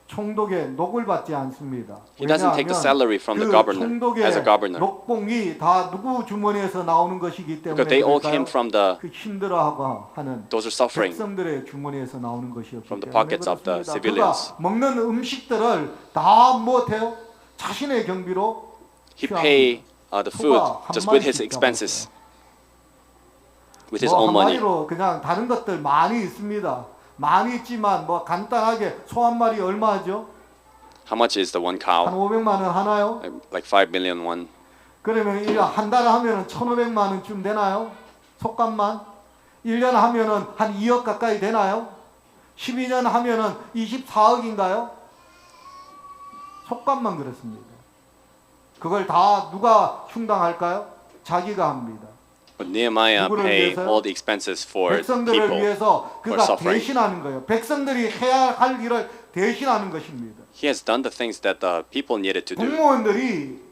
Speaker 1: 총독의 녹을 받지 않습니다.
Speaker 2: He doesn't take the salary from the
Speaker 1: 그
Speaker 2: governor
Speaker 1: 총독의
Speaker 2: as a governor.
Speaker 1: 녹봉이 다 누구 주머니에서 나오는 것이기 때문에
Speaker 2: Because they all
Speaker 1: 그럴까요?
Speaker 2: came from the
Speaker 1: 그 힘들어하고 하는
Speaker 2: those who are suffering.
Speaker 1: 백성들의 주머니에서 나오는 것이었기
Speaker 2: From the
Speaker 1: 때문에
Speaker 2: pockets of the
Speaker 1: 그렇습니다.
Speaker 2: civilians.
Speaker 1: 그가 먹는 음식들을 다 못해요. 자신의 경비로
Speaker 2: He
Speaker 1: 취합니다.
Speaker 2: pay the food
Speaker 1: 그가
Speaker 2: just with his
Speaker 1: 한
Speaker 2: expenses, with his
Speaker 1: 뭐
Speaker 2: own money.
Speaker 1: 한마디로 그냥 다른 것들 많이 있습니다. 많이 있지만 뭐 간단하게 소 한 마리 얼마죠?
Speaker 2: How much is the one
Speaker 1: 한
Speaker 2: cow?
Speaker 1: 500만 원 하나요?
Speaker 2: Like 5 million won.
Speaker 1: 그러면 한 달에 하면은 1,500만 원쯤 되나요? 속값만 1년 하면은 한 2억 가까이 되나요? 12년 하면은 24억인가요? 속값만 그렇습니다. 그걸 다 누가 충당할까요? 자기가 합니다.
Speaker 2: But Nehemiah
Speaker 1: 누구를
Speaker 2: pay
Speaker 1: 위해서요?
Speaker 2: all the expenses for
Speaker 1: 백성들을
Speaker 2: people.
Speaker 1: 위해서
Speaker 2: who are
Speaker 1: 그가
Speaker 2: suffering.
Speaker 1: 대신하는 거예요. 백성들이 해야 할 일을 대신하는 것입니다.
Speaker 2: He has done the things that the people needed to do.
Speaker 1: 공무원들이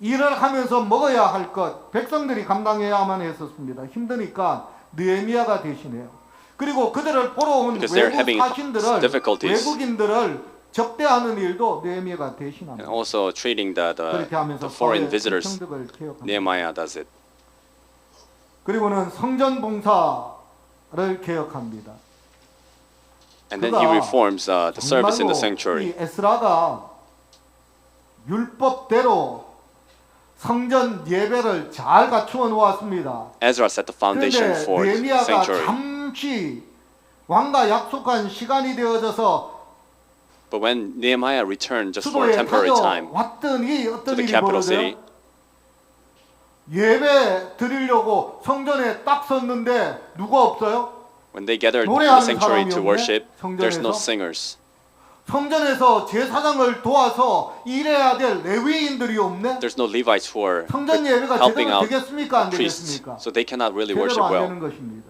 Speaker 1: 일을 하면서 먹어야 할 것 백성들이 감당해야만 했었습니다. 힘드니까 느헤미야가 대신해요. 그리고 그들을 보러 온
Speaker 2: Because they're
Speaker 1: 외국
Speaker 2: having
Speaker 1: 사신들을
Speaker 2: difficulties.
Speaker 1: 외국인들을 접대하는 일도 느헤미야가 대신합니다.
Speaker 2: And also treating the
Speaker 1: 그렇게 하면서
Speaker 2: foreign
Speaker 1: 사회
Speaker 2: visitors,
Speaker 1: 불평등을 개혁합니다.
Speaker 2: Nehemiah does it.
Speaker 1: 그리고는 성전 봉사를 개혁합니다.
Speaker 2: And then he reforms the service in the
Speaker 1: 정말로
Speaker 2: sanctuary.
Speaker 1: 이 에스라가 율법대로 성전 예배를 잘 갖추어 놓았습니다.
Speaker 2: Ezra set the foundation
Speaker 1: 그런데
Speaker 2: for the
Speaker 1: 느헤미야가
Speaker 2: sanctuary.
Speaker 1: 잠시 왕과 약속한 시간이 되어져서
Speaker 2: But when Nehemiah returned just for a
Speaker 1: 수도에
Speaker 2: temporary time
Speaker 1: 가져왔더니
Speaker 2: to
Speaker 1: 어떤
Speaker 2: the
Speaker 1: 일이
Speaker 2: capital city,
Speaker 1: 벌어져요? 예배 드리려고 성전에 딱 섰는데 누가 없어요?
Speaker 2: when they gathered in the
Speaker 1: 노래하는
Speaker 2: sanctuary
Speaker 1: 사람이
Speaker 2: to
Speaker 1: 없네?
Speaker 2: worship, there's no
Speaker 1: 성전에서?
Speaker 2: singers.
Speaker 1: 성전에서 제사장을 도와서 일해야 될 레위인들이 없네.
Speaker 2: There's no Levites who are
Speaker 1: 성전 예배가
Speaker 2: helping
Speaker 1: 제대로
Speaker 2: out
Speaker 1: 되겠습니까? 안
Speaker 2: priests,
Speaker 1: 되겠습니까?
Speaker 2: so they cannot really
Speaker 1: 제대로
Speaker 2: worship
Speaker 1: 안
Speaker 2: well.
Speaker 1: 되는 것입니다.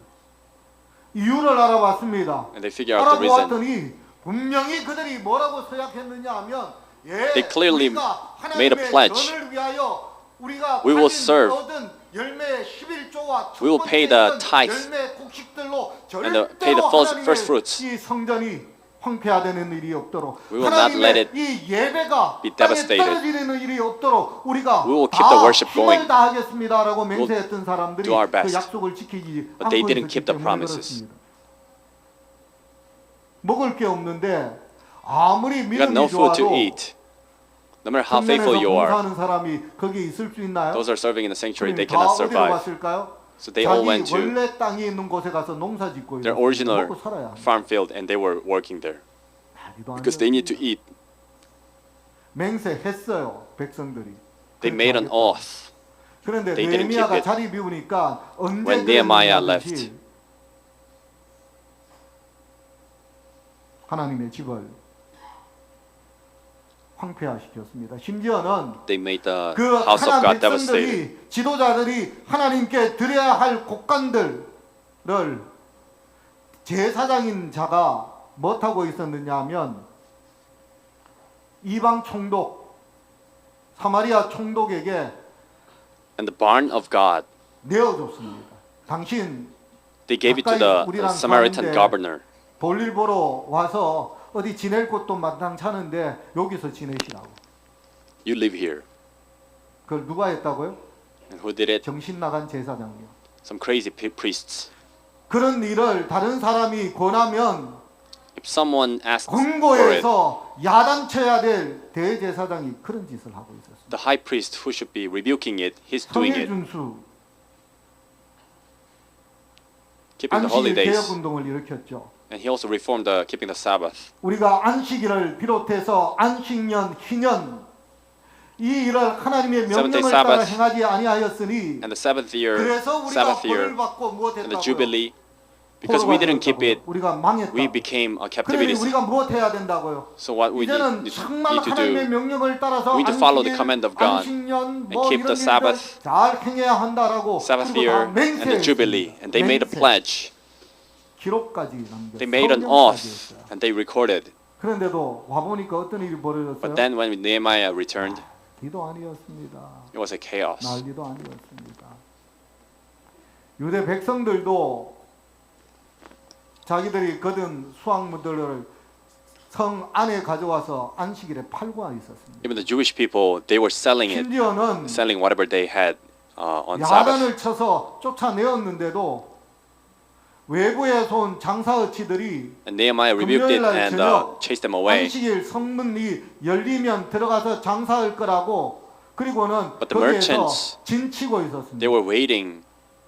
Speaker 1: 이유를 알아봤습니다.
Speaker 2: And they figure out the reason.
Speaker 1: 알아보았더니 분명히 그들이 뭐라고 서약했느냐 하면
Speaker 2: They clearly
Speaker 1: 우리가
Speaker 2: made a
Speaker 1: 하나님의
Speaker 2: pledge.
Speaker 1: 전을 위하여 우리가
Speaker 2: We will
Speaker 1: 가진
Speaker 2: serve.
Speaker 1: 얻은 열매 11조와
Speaker 2: We will pay the tithe
Speaker 1: 열매 곡식들로
Speaker 2: and pay the
Speaker 1: 절대로
Speaker 2: first fruits.
Speaker 1: 이 성전이 황폐화되는 일이 없도록
Speaker 2: We will not let
Speaker 1: 하나님의
Speaker 2: it
Speaker 1: 이 예배가
Speaker 2: be
Speaker 1: 땅에
Speaker 2: devastated.
Speaker 1: 떨어지는 일이 없도록 우리가
Speaker 2: We will keep the
Speaker 1: 다
Speaker 2: worship
Speaker 1: 힘을
Speaker 2: going.
Speaker 1: 다하겠습니다라고 맹세했던 사람들이
Speaker 2: do our
Speaker 1: 그
Speaker 2: best.
Speaker 1: 약속을 지키지
Speaker 2: But they
Speaker 1: 않고
Speaker 2: didn't
Speaker 1: 있었기
Speaker 2: keep the
Speaker 1: 때문에
Speaker 2: promises.
Speaker 1: 그렇습니다. 먹을 게 없는데 아무리
Speaker 2: You got no
Speaker 1: 믿음이
Speaker 2: food to
Speaker 1: 좋아도
Speaker 2: eat. No matter how faithful
Speaker 1: 성전에서
Speaker 2: you are,
Speaker 1: 봉사하는 사람이 거기에 있을 수 있나요?
Speaker 2: those are serving in the sanctuary, they
Speaker 1: 다
Speaker 2: cannot
Speaker 1: 어디로
Speaker 2: survive.
Speaker 1: 갔을까요?
Speaker 2: So they all
Speaker 1: 자기
Speaker 2: went to
Speaker 1: 원래 땅이 있는 곳에 가서 농사 짓고
Speaker 2: their
Speaker 1: 있어요.
Speaker 2: original
Speaker 1: 먹고 살아야 합니다.
Speaker 2: farm field and they were working there
Speaker 1: 난리도
Speaker 2: because they need to
Speaker 1: 아니었습니다.
Speaker 2: eat.
Speaker 1: 맹세했어요 백성들이.
Speaker 2: They made an oath.
Speaker 1: 그런데
Speaker 2: They didn't keep
Speaker 1: 느헤미야가
Speaker 2: it.
Speaker 1: 자리 비우니까 언제
Speaker 2: When Nehemiah
Speaker 1: 그랬느냐든지
Speaker 2: left.
Speaker 1: 하나님의 집을 황폐화시켰습니다. 심지어는
Speaker 2: They made the
Speaker 1: 그
Speaker 2: house of
Speaker 1: 하나님
Speaker 2: God devastated.
Speaker 1: 백성들이 지도자들이 하나님께 드려야 할 곡간들을 제사장인 자가 못하고 있었느냐 하면 이방 총독 사마리아 총독에게
Speaker 2: And the barn of God,
Speaker 1: 내어줬습니다. 당신
Speaker 2: they gave it to the Samaritan governor.
Speaker 1: 볼일 보러 와서 어디 지낼 곳도 마땅찮은데 여기서 지내시라고.
Speaker 2: You live here.
Speaker 1: 그걸 누가 했다고요?
Speaker 2: And who did it?
Speaker 1: 정신 나간 제사장이요.
Speaker 2: Some crazy priests.
Speaker 1: 그런 일을 다른 사람이 권하면
Speaker 2: If someone asks for it,
Speaker 1: 공고에서 야단쳐야 될 대제사장이 그런 짓을 하고 있었습니다.
Speaker 2: the high priest who should be rebuking it, he's doing it,
Speaker 1: 성일준수
Speaker 2: keeping the
Speaker 1: 안식
Speaker 2: holy
Speaker 1: 개혁
Speaker 2: days.
Speaker 1: 운동을 일으켰죠.
Speaker 2: And he also reformed the keeping the Sabbath.
Speaker 1: 우리가 안식일을 비롯해서 안식년, 희년 이 일을 하나님의
Speaker 2: Seventh-day
Speaker 1: 명령을 따라
Speaker 2: Sabbath.
Speaker 1: 행하지 아니하였으니
Speaker 2: And the Sabbath year,
Speaker 1: 그래서 우리가
Speaker 2: Sabbath
Speaker 1: 벌을
Speaker 2: year,
Speaker 1: 받고
Speaker 2: and the
Speaker 1: 무엇했다고요?
Speaker 2: Jubilee, because we didn't keep it,
Speaker 1: 우리가 망했다.
Speaker 2: we became a
Speaker 1: 그러니
Speaker 2: captivity.
Speaker 1: 우리가 무엇해야 된다고요?
Speaker 2: So what we
Speaker 1: 이제는
Speaker 2: need
Speaker 1: 정말
Speaker 2: to
Speaker 1: 하나님의
Speaker 2: do,
Speaker 1: 명령을 따라서
Speaker 2: we need to follow the
Speaker 1: 안식일,
Speaker 2: command of God
Speaker 1: 안식년
Speaker 2: and
Speaker 1: 뭐
Speaker 2: keep
Speaker 1: 이런
Speaker 2: the
Speaker 1: 일들
Speaker 2: Sabbath,
Speaker 1: 잘 행해야 한다라고
Speaker 2: Sabbath
Speaker 1: 그리고
Speaker 2: year,
Speaker 1: 다
Speaker 2: and the Jubilee, and they made a
Speaker 1: 맹세.
Speaker 2: pledge.
Speaker 1: 기록까지 남겼어요.
Speaker 2: They made an
Speaker 1: 서명까지
Speaker 2: oath,
Speaker 1: 했어요.
Speaker 2: and they recorded.
Speaker 1: 그런데도 와 보니까 어떤 일이 벌어졌어요?
Speaker 2: But then when Nehemiah returned,
Speaker 1: 난리도 아니었습니다.
Speaker 2: it was a chaos.
Speaker 1: 난리도 아니었습니다. 유대 백성들도 자기들이 거둔 수확물들을 성 안에 가져와서 안식일에 팔고 있었습니다.
Speaker 2: Even the Jewish people, they were selling it,
Speaker 1: 심지어는
Speaker 2: selling whatever they had on Sabbath.
Speaker 1: 야단을 쳐서 쫓아내었는데도 외부에서 온 장사어치들이
Speaker 2: And Nehemiah rebuked it
Speaker 1: 금요일날
Speaker 2: and
Speaker 1: 저녁
Speaker 2: chased them away.
Speaker 1: 안식일 성문이 열리면 들어가서 장사할 거라고 그리고는
Speaker 2: But the
Speaker 1: 거기에서
Speaker 2: merchants,
Speaker 1: 진치고
Speaker 2: They
Speaker 1: 있었습니다.
Speaker 2: were waiting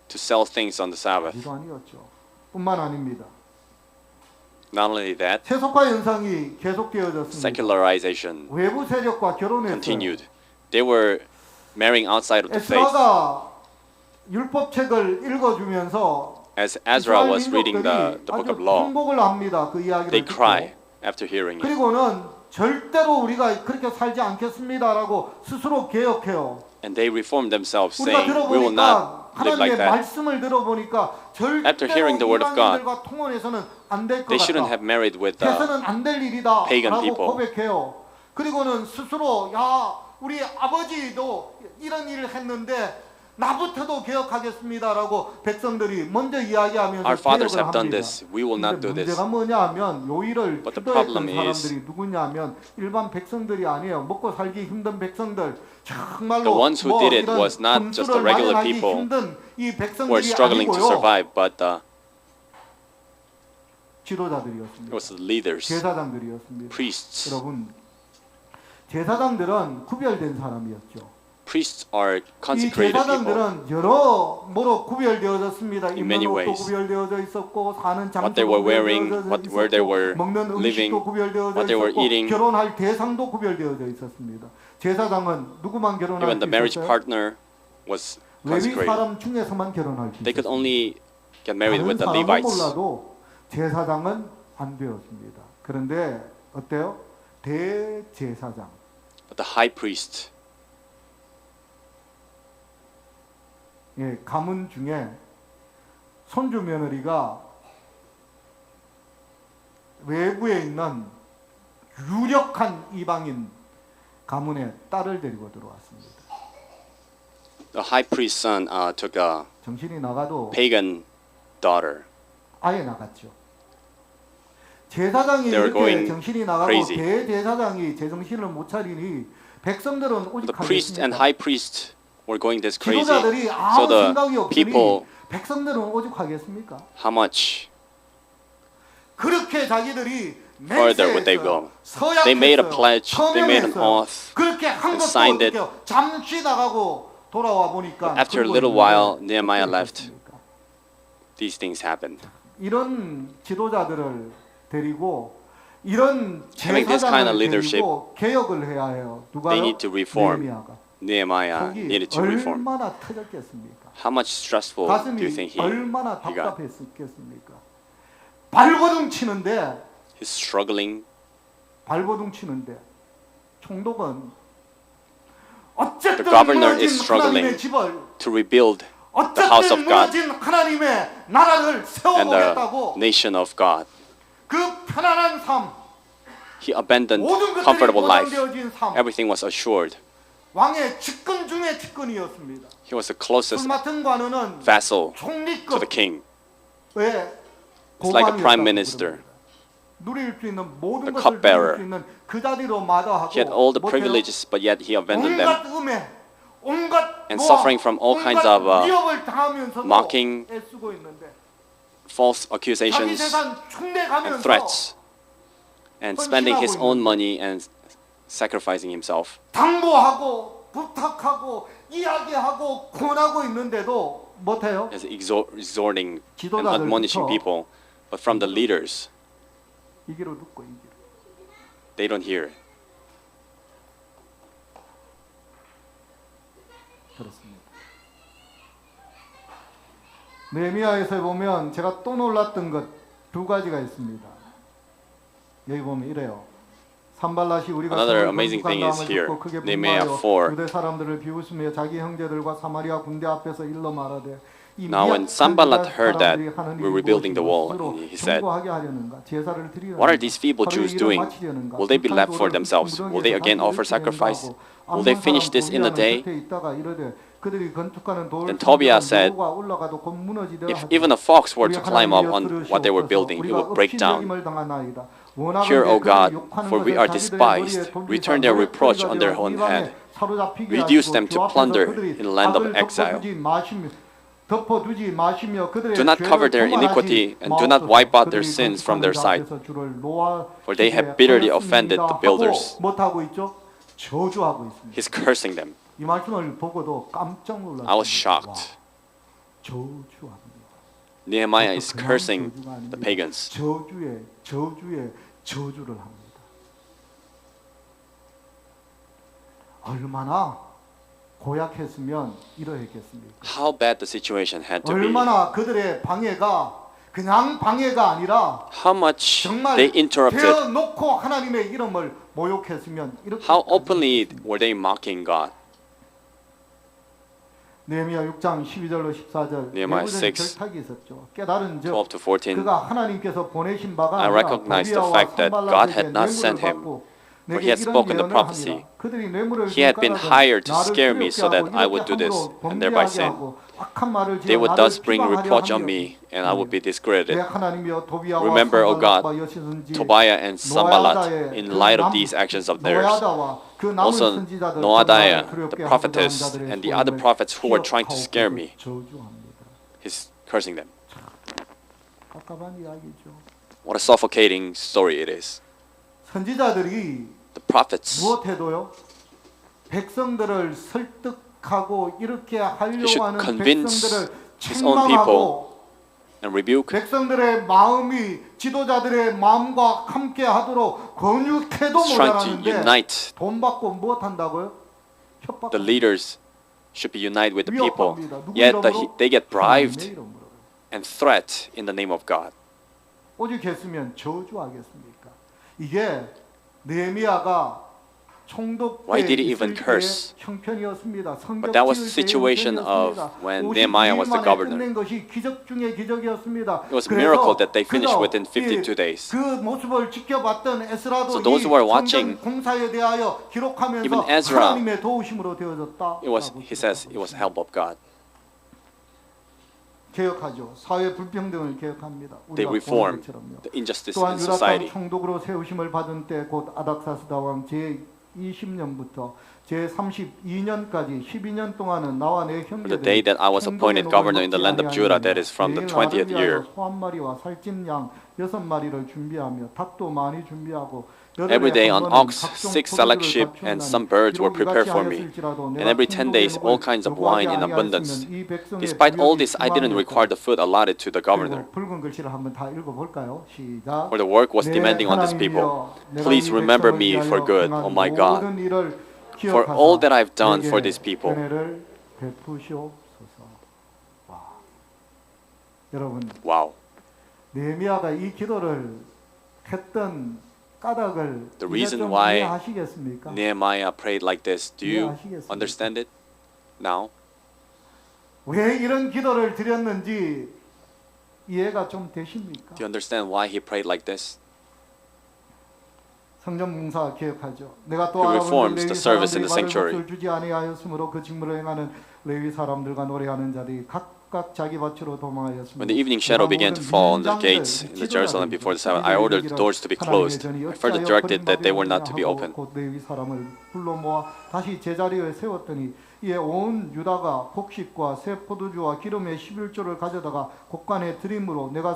Speaker 2: to sell things on the Sabbath.
Speaker 1: 이도 아니었죠. 뿐만 아닙니다.
Speaker 2: Not only that,
Speaker 1: 세속화 현상이 계속되어졌습니다.
Speaker 2: secularization
Speaker 1: 외부 세력과 결혼했어요.
Speaker 2: continued. They were marrying outside of the faith.
Speaker 1: 에스라가 율법책을 읽어주면서
Speaker 2: As Ezra was
Speaker 1: 이스라엘
Speaker 2: reading the
Speaker 1: 민족들이
Speaker 2: book of
Speaker 1: 아주
Speaker 2: law,
Speaker 1: 행복을 합니다. 그 이야기를
Speaker 2: they
Speaker 1: 듣고.
Speaker 2: cry after hearing it.
Speaker 1: 그리고는 절대로 우리가 그렇게 살지 않겠습니다라고 스스로 개혁해요.
Speaker 2: And they reformed themselves,
Speaker 1: 우리가
Speaker 2: saying, We will not
Speaker 1: 들어보니까
Speaker 2: live like
Speaker 1: 하나님의
Speaker 2: that.
Speaker 1: 말씀을 들어보니까
Speaker 2: After
Speaker 1: 절대로
Speaker 2: hearing the word of God,
Speaker 1: 이방인들과 통혼해서는 안 될 것
Speaker 2: They shouldn't
Speaker 1: 같다.
Speaker 2: have married with
Speaker 1: 해서는 안 될 일이다
Speaker 2: pagan
Speaker 1: 라고
Speaker 2: people.
Speaker 1: 고백해요. 그리고는 스스로 야 우리 아버지도 이런 일을 했는데 나부터도 개혁하겠습니다라고 백성들이 먼저 이야기하면서
Speaker 2: Our fathers
Speaker 1: 개혁을
Speaker 2: have done
Speaker 1: 합니다.
Speaker 2: this. We will not do
Speaker 1: 근데
Speaker 2: this.
Speaker 1: 문제가 뭐냐 하면 요 일을
Speaker 2: But the
Speaker 1: 주도했던
Speaker 2: problem is-
Speaker 1: 사람들이 누구냐 하면 일반 백성들이 아니에요. 먹고 살기 힘든 백성들 정말로
Speaker 2: The ones who
Speaker 1: 뭐
Speaker 2: did it
Speaker 1: 이런
Speaker 2: was not just the
Speaker 1: 금수를
Speaker 2: regular
Speaker 1: 마련하기
Speaker 2: people
Speaker 1: 힘든 이
Speaker 2: who are
Speaker 1: 백성들이
Speaker 2: struggling to
Speaker 1: 아니고요.
Speaker 2: survive, but it
Speaker 1: 지도자들이었습니다.
Speaker 2: was the leaders,
Speaker 1: 제사장들이었습니다.
Speaker 2: priests.
Speaker 1: 여러분 제사장들은 구별된 사람이었죠.
Speaker 2: Priests are
Speaker 1: 이
Speaker 2: consecrated people.
Speaker 1: 제사장들은 여러모로 구별되어졌습니다.
Speaker 2: In many
Speaker 1: 입는 옷도
Speaker 2: ways.
Speaker 1: 구별되어져 있었고 사는
Speaker 2: What
Speaker 1: 장소도
Speaker 2: they were wearing,
Speaker 1: 구별되어져
Speaker 2: where they
Speaker 1: 있었고
Speaker 2: were
Speaker 1: 먹는
Speaker 2: living,
Speaker 1: 음식도 구별되어져
Speaker 2: what they were
Speaker 1: 있었고
Speaker 2: eating.
Speaker 1: 결혼할 대상도 구별되어져 있었습니다. 제사장은 누구만 결혼할
Speaker 2: Even
Speaker 1: 수
Speaker 2: the marriage
Speaker 1: 있었어요?
Speaker 2: partner was
Speaker 1: 레위
Speaker 2: consecrated.
Speaker 1: 사람 중에서만 결혼할 수
Speaker 2: They could
Speaker 1: 있었어요.
Speaker 2: only get married
Speaker 1: 다른
Speaker 2: with the
Speaker 1: 사람은
Speaker 2: Levites.
Speaker 1: 몰라도 제사장은 안 되었습니다. 그런데 어때요? 대제사장.
Speaker 2: But the high priest,
Speaker 1: 예, 가문 중에 손주 며느리가 외부에 있는 유력한 이방인 가문에 딸을 데리고 들어왔습니다.
Speaker 2: the high priest's son took a
Speaker 1: 정신이 나가도
Speaker 2: pagan daughter.
Speaker 1: 아예 나갔죠. 제사장이
Speaker 2: They were
Speaker 1: 이렇게
Speaker 2: going
Speaker 1: 정신이 나가고
Speaker 2: crazy.
Speaker 1: 대제사장이 제정신을 못 차리니 백성들은 오직
Speaker 2: The priest and
Speaker 1: 하겠습니까?
Speaker 2: high priest were going this crazy.
Speaker 1: 지도자들이
Speaker 2: So
Speaker 1: 아무
Speaker 2: the
Speaker 1: 생각이 없으니
Speaker 2: people,
Speaker 1: 백성들은 오직 하겠습니까?
Speaker 2: how much
Speaker 1: 그렇게 자기들이
Speaker 2: further would they go? They made a pledge, they made an oath,
Speaker 1: 그렇게 한
Speaker 2: and
Speaker 1: 것도
Speaker 2: signed it.
Speaker 1: 어떻게요? 잠시 나가고 돌아와 보니까
Speaker 2: After a
Speaker 1: 그거
Speaker 2: little
Speaker 1: 있는데
Speaker 2: while, Nehemiah
Speaker 1: 어떻게
Speaker 2: left.
Speaker 1: 됐습니까?
Speaker 2: These things happened.
Speaker 1: 이런 지도자들을 데리고 이런
Speaker 2: Having this kind of
Speaker 1: 제사장을
Speaker 2: leadership,
Speaker 1: 데리고 개혁을 해야 해요. 누가요?
Speaker 2: they need to reform.
Speaker 1: 느헤미야가.
Speaker 2: Nehemiah
Speaker 1: 속이
Speaker 2: needed to reform.
Speaker 1: 얼마나 터졌겠습니까?
Speaker 2: How much stressful do you
Speaker 1: 가슴이
Speaker 2: think
Speaker 1: 얼마나
Speaker 2: he got?
Speaker 1: 답답했겠습니까? 발버둥 치는데
Speaker 2: He's struggling.
Speaker 1: 발버둥 치는데 총독은 어쨌든
Speaker 2: The governor
Speaker 1: 무너진
Speaker 2: is struggling
Speaker 1: 하나님의 집을
Speaker 2: to rebuild the house
Speaker 1: 어쨌든
Speaker 2: of God
Speaker 1: 무너진 하나님의 나라를
Speaker 2: and
Speaker 1: 세워보겠다고
Speaker 2: the nation of God.
Speaker 1: 그 편안한 삶,
Speaker 2: He abandoned
Speaker 1: 모든 것들이
Speaker 2: comfortable life.
Speaker 1: 보장되어진 삶,
Speaker 2: Everything was assured.
Speaker 1: 왕의 측근 중에 측근이었습니다.
Speaker 2: He was the
Speaker 1: 술
Speaker 2: closest
Speaker 1: 맡은 관원은
Speaker 2: vassal to
Speaker 1: 총리급의
Speaker 2: the king. It's like a prime minister.
Speaker 1: 누릴 수 있는 모든
Speaker 2: The
Speaker 1: 것을 누릴
Speaker 2: cupbearer.
Speaker 1: 수 있는 그 자리로 마다하고
Speaker 2: He had all the
Speaker 1: 못해요?
Speaker 2: privileges, but yet he abandoned them.
Speaker 1: 온갖 음해, 온갖
Speaker 2: And
Speaker 1: 노아,
Speaker 2: suffering from all kinds
Speaker 1: 온갖
Speaker 2: of,
Speaker 1: 위협을 당하면서도
Speaker 2: mocking,
Speaker 1: 애쓰고 있는데
Speaker 2: False
Speaker 1: 자기
Speaker 2: accusations
Speaker 1: 재산
Speaker 2: and
Speaker 1: 축내가면서
Speaker 2: threats, and spending his own money and sacrificing himself.
Speaker 1: 당부하고 부탁하고 이야기하고 권하고 있는데도 못해요.
Speaker 2: As exhorting and
Speaker 1: 지도자들부터
Speaker 2: admonishing people, but from the leaders,
Speaker 1: 이 귀로 듣고 이 귀로.
Speaker 2: they don't hear it.
Speaker 1: 그렇습니다. 느헤미야에서 보면 제가 또 놀랐던 것 두 가지가 있습니다. 여기 보면 이래요. 산발랏이 우리가
Speaker 2: Another
Speaker 1: 서울
Speaker 2: amazing
Speaker 1: 건축한
Speaker 2: thing is
Speaker 1: 다음을
Speaker 2: here.
Speaker 1: 듣고 크게
Speaker 2: Nehemiah
Speaker 1: 분노하여
Speaker 2: 4.
Speaker 1: 유대 사람들을 비웃으며 자기 형제들과 사마리아 군대 앞에서 일러 말하되 이
Speaker 2: Now when
Speaker 1: 미약한
Speaker 2: Sanballat
Speaker 1: 유다
Speaker 2: heard that
Speaker 1: 사람들이 하는
Speaker 2: we're
Speaker 1: 일이
Speaker 2: rebuilding the wall,
Speaker 1: 무엇이고
Speaker 2: he said,
Speaker 1: 경고하게 하려는가? 제사를 드리려는가?
Speaker 2: "What are these feeble
Speaker 1: 하루의
Speaker 2: Jews
Speaker 1: 일을
Speaker 2: doing?
Speaker 1: 마치려는가?
Speaker 2: Will they be left for
Speaker 1: 불탄
Speaker 2: themselves?
Speaker 1: 돌을
Speaker 2: Will they again
Speaker 1: 자기를
Speaker 2: offer sacrifice?
Speaker 1: 행하고
Speaker 2: Will they
Speaker 1: 암몬
Speaker 2: finish
Speaker 1: 사람
Speaker 2: this in a
Speaker 1: 도비아는
Speaker 2: day?"
Speaker 1: 곁에 있다가 이르되 그들이 건축하는 돌
Speaker 2: Then Tobiah
Speaker 1: 성전은
Speaker 2: said,
Speaker 1: 여호와가 올라가도 곧 무너지더라
Speaker 2: If
Speaker 1: 하더라.
Speaker 2: even a fox were
Speaker 1: 우리
Speaker 2: to climb up
Speaker 1: 하나님이여
Speaker 2: on what they were
Speaker 1: 들으시옵소서.
Speaker 2: building, it
Speaker 1: 우리가
Speaker 2: would break down.
Speaker 1: 업신여김을 당하나이다. 원하건대
Speaker 2: Hear, O
Speaker 1: 그들이
Speaker 2: God,
Speaker 1: 욕하는
Speaker 2: for we
Speaker 1: 것을
Speaker 2: are
Speaker 1: 자기들의
Speaker 2: despised.
Speaker 1: 머리에 돌리사
Speaker 2: Return their reproach
Speaker 1: 노랫소리가
Speaker 2: on their
Speaker 1: 되어
Speaker 2: own
Speaker 1: 이방에
Speaker 2: head.
Speaker 1: 사로잡히게
Speaker 2: Reduce
Speaker 1: 하시고
Speaker 2: them
Speaker 1: 주
Speaker 2: to
Speaker 1: 앞에서
Speaker 2: plunder
Speaker 1: 그들이
Speaker 2: in the land of
Speaker 1: 악을
Speaker 2: exile.
Speaker 1: 덮어두지 마시며 그들의
Speaker 2: Do not cover their
Speaker 1: 죄를
Speaker 2: iniquity
Speaker 1: 도말하지
Speaker 2: and do not
Speaker 1: 마옵소서.
Speaker 2: wipe out their
Speaker 1: 그들이
Speaker 2: sins from their
Speaker 1: 건축하는
Speaker 2: sight,
Speaker 1: 자 앞에서 주를 놓아
Speaker 2: for they have
Speaker 1: 주게
Speaker 2: bitterly
Speaker 1: 하였습니다
Speaker 2: offended the
Speaker 1: 하고
Speaker 2: builders.
Speaker 1: 못하고 있죠? 저주하고 있습니다.
Speaker 2: He's cursing them.
Speaker 1: 이 말씀을 보고도 깜짝 놀랐습니다.
Speaker 2: I was shocked.
Speaker 1: 저주합니다.
Speaker 2: Nehemiah is
Speaker 1: 그냥
Speaker 2: cursing
Speaker 1: 저주가 아닙니다.
Speaker 2: the pagans.
Speaker 1: 저주에 저주를 합니다. 얼마나 고약했으면 이러했겠습니까?
Speaker 2: How bad the situation had to be.
Speaker 1: 얼마나 그들의 방해가 그냥 방해가 아니라
Speaker 2: How much
Speaker 1: 정말
Speaker 2: they interrupted.
Speaker 1: 대놓고 하나님의 이름을 모욕했으면 이렇게
Speaker 2: How openly were they mocking God.
Speaker 1: 느헤미야 6장 12절로 14절
Speaker 2: Nehemiah
Speaker 1: 내부적인
Speaker 2: 6,
Speaker 1: 결탁이 있었죠. 깨달은 즉
Speaker 2: 12 to 14.
Speaker 1: 그가 하나님께서 보내신 바가
Speaker 2: I
Speaker 1: 아니라
Speaker 2: recognized the
Speaker 1: 도비아와
Speaker 2: fact that God had
Speaker 1: 산발랏에게
Speaker 2: not
Speaker 1: 뇌물을
Speaker 2: sent him,
Speaker 1: 받고
Speaker 2: for
Speaker 1: 내게
Speaker 2: he had
Speaker 1: 이런
Speaker 2: spoken the
Speaker 1: 예언을
Speaker 2: prophecy.
Speaker 1: 합니다. 그들이 뇌물을
Speaker 2: He had been
Speaker 1: 준
Speaker 2: hired to
Speaker 1: 까닭은
Speaker 2: scare me
Speaker 1: 나를
Speaker 2: so that
Speaker 1: 두렵게
Speaker 2: I
Speaker 1: 하고
Speaker 2: would do this
Speaker 1: 이렇게
Speaker 2: and thereby
Speaker 1: 함부로
Speaker 2: sin.
Speaker 1: 범죄하게 하고 악한 말을
Speaker 2: They
Speaker 1: 지어
Speaker 2: would
Speaker 1: 나를
Speaker 2: thus bring
Speaker 1: 비방하려
Speaker 2: reproach on
Speaker 1: 함이요.
Speaker 2: me, and I would be discredited.
Speaker 1: 내 하나님이여 도비아와
Speaker 2: Remember, O God,
Speaker 1: 산발랏과 여신선지
Speaker 2: Tobiah and Sanballat,
Speaker 1: 노아다의
Speaker 2: in
Speaker 1: 그
Speaker 2: light of
Speaker 1: 남-
Speaker 2: these actions of theirs.
Speaker 1: 노아다와 그 남은
Speaker 2: Also,
Speaker 1: 선지자들
Speaker 2: Noadiah,
Speaker 1: 정말
Speaker 2: the
Speaker 1: 두렵게
Speaker 2: prophetess,
Speaker 1: 하고자 하는
Speaker 2: and the
Speaker 1: 자들의
Speaker 2: other prophets who were trying to
Speaker 1: 기억하고
Speaker 2: scare me.
Speaker 1: 저주합니다.
Speaker 2: He's cursing them.
Speaker 1: 깝깝한 이야기죠.
Speaker 2: What a suffocating story it is.
Speaker 1: 선지자들이
Speaker 2: The prophets,
Speaker 1: 무엇해도요? 백성들을 설득하고 이렇게 하려고
Speaker 2: should
Speaker 1: 하는
Speaker 2: convince
Speaker 1: 백성들을
Speaker 2: his own people.
Speaker 1: 책망하고
Speaker 2: and rebuke,
Speaker 1: 백성들의 마음이 지도자들의 마음과 함께 하도록 권유해도
Speaker 2: is trying to
Speaker 1: 모자라는데
Speaker 2: unite.
Speaker 1: 돈 받고 무엇 한다고요? 협박.
Speaker 2: The leaders should be united with the people.
Speaker 1: 위협합니다. 누구
Speaker 2: Yet
Speaker 1: 이름으로?
Speaker 2: they get
Speaker 1: 하나님의
Speaker 2: bribed
Speaker 1: 이름으로.
Speaker 2: and threat in the name of God.
Speaker 1: 오직 했으면 저주하겠습니까? 이게 느헤미야가 총독
Speaker 2: Why
Speaker 1: 때
Speaker 2: did he even
Speaker 1: 있을 때의
Speaker 2: curse?
Speaker 1: 형편이었습니다.
Speaker 2: But that was the
Speaker 1: 성벽 지을 때의
Speaker 2: situation of
Speaker 1: 형편이었습니다.
Speaker 2: when Nehemiah was the
Speaker 1: 52일 만에
Speaker 2: governor.
Speaker 1: 끝낸 것이 기적 중의 기적이었습니다.
Speaker 2: It was a
Speaker 1: 그래서
Speaker 2: miracle that they finished
Speaker 1: 그저
Speaker 2: within 52 days.
Speaker 1: 그 모습을 지켜봤던 에스라도
Speaker 2: So those
Speaker 1: 이
Speaker 2: who are
Speaker 1: 성전
Speaker 2: watching,
Speaker 1: 공사에 대하여 기록하면서
Speaker 2: even Ezra,
Speaker 1: 하나님의 도우심으로 되어졌다.
Speaker 2: he says it was help of God.
Speaker 1: 개혁하죠. 사회 불평등을 개혁합니다.
Speaker 2: They
Speaker 1: 우리가
Speaker 2: reform
Speaker 1: 보는 것처럼요.
Speaker 2: the injustice
Speaker 1: 또한
Speaker 2: in
Speaker 1: 유다땅
Speaker 2: society.
Speaker 1: 총독으로 세우심을 받은 때 곧 아닥사스다 왕 제20년부터 제32년까지 12년 동안은 나와 내
Speaker 2: From the day that I was appointed governor in the land of Judah, that is from the 20th year,
Speaker 1: 소 한 마리와 살찐 양 6마리를 준비하며 닭도 많이 준비하고
Speaker 2: every day an ox, 6 select sheep, and some birds were prepared for me. And every 10 days, all kinds of wine in abundance. Despite all this, I didn't require the food allotted to the governor,
Speaker 1: 붉은 글씨를 한번 다 읽어볼까요? 시작.
Speaker 2: for the work was demanding on these people. Please remember me for good, oh my God, for all that I've done for these people.
Speaker 1: 여러분,
Speaker 2: Wow.
Speaker 1: 느헤미야가 이 기도를 했던 까닭을
Speaker 2: The
Speaker 1: 이제
Speaker 2: reason
Speaker 1: 좀
Speaker 2: why
Speaker 1: 이해하시겠습니까?
Speaker 2: Nehemiah prayed like this, do you understand it now?
Speaker 1: 왜 이런 기도를 드렸는지 이해가 좀 되십니까?
Speaker 2: Do you understand why he prayed like this?
Speaker 1: 성전 봉사 기억하죠. 내가 또
Speaker 2: He
Speaker 1: 알아본
Speaker 2: reforms
Speaker 1: 레위
Speaker 2: the service in
Speaker 1: 사람들이
Speaker 2: the sanctuary.
Speaker 1: 받을 것을 주지 아니하였으므로 그 직무를 행하는 레위 사람들과 노래하는 자들이 각각 자기 밭으로 도망하였습니다.
Speaker 2: When the evening shadow began to fall on the gates in the Jerusalem before the Sabbath, I ordered the doors to be closed. I further directed that they were not to be opened.
Speaker 1: 곧 레위 사람을 불러 모아 다시 제자리에 세웠더니 이에 온 유다가 곡식과 새 포도주와 기름의 11조를 가져다가 곡간에 드림으로 내가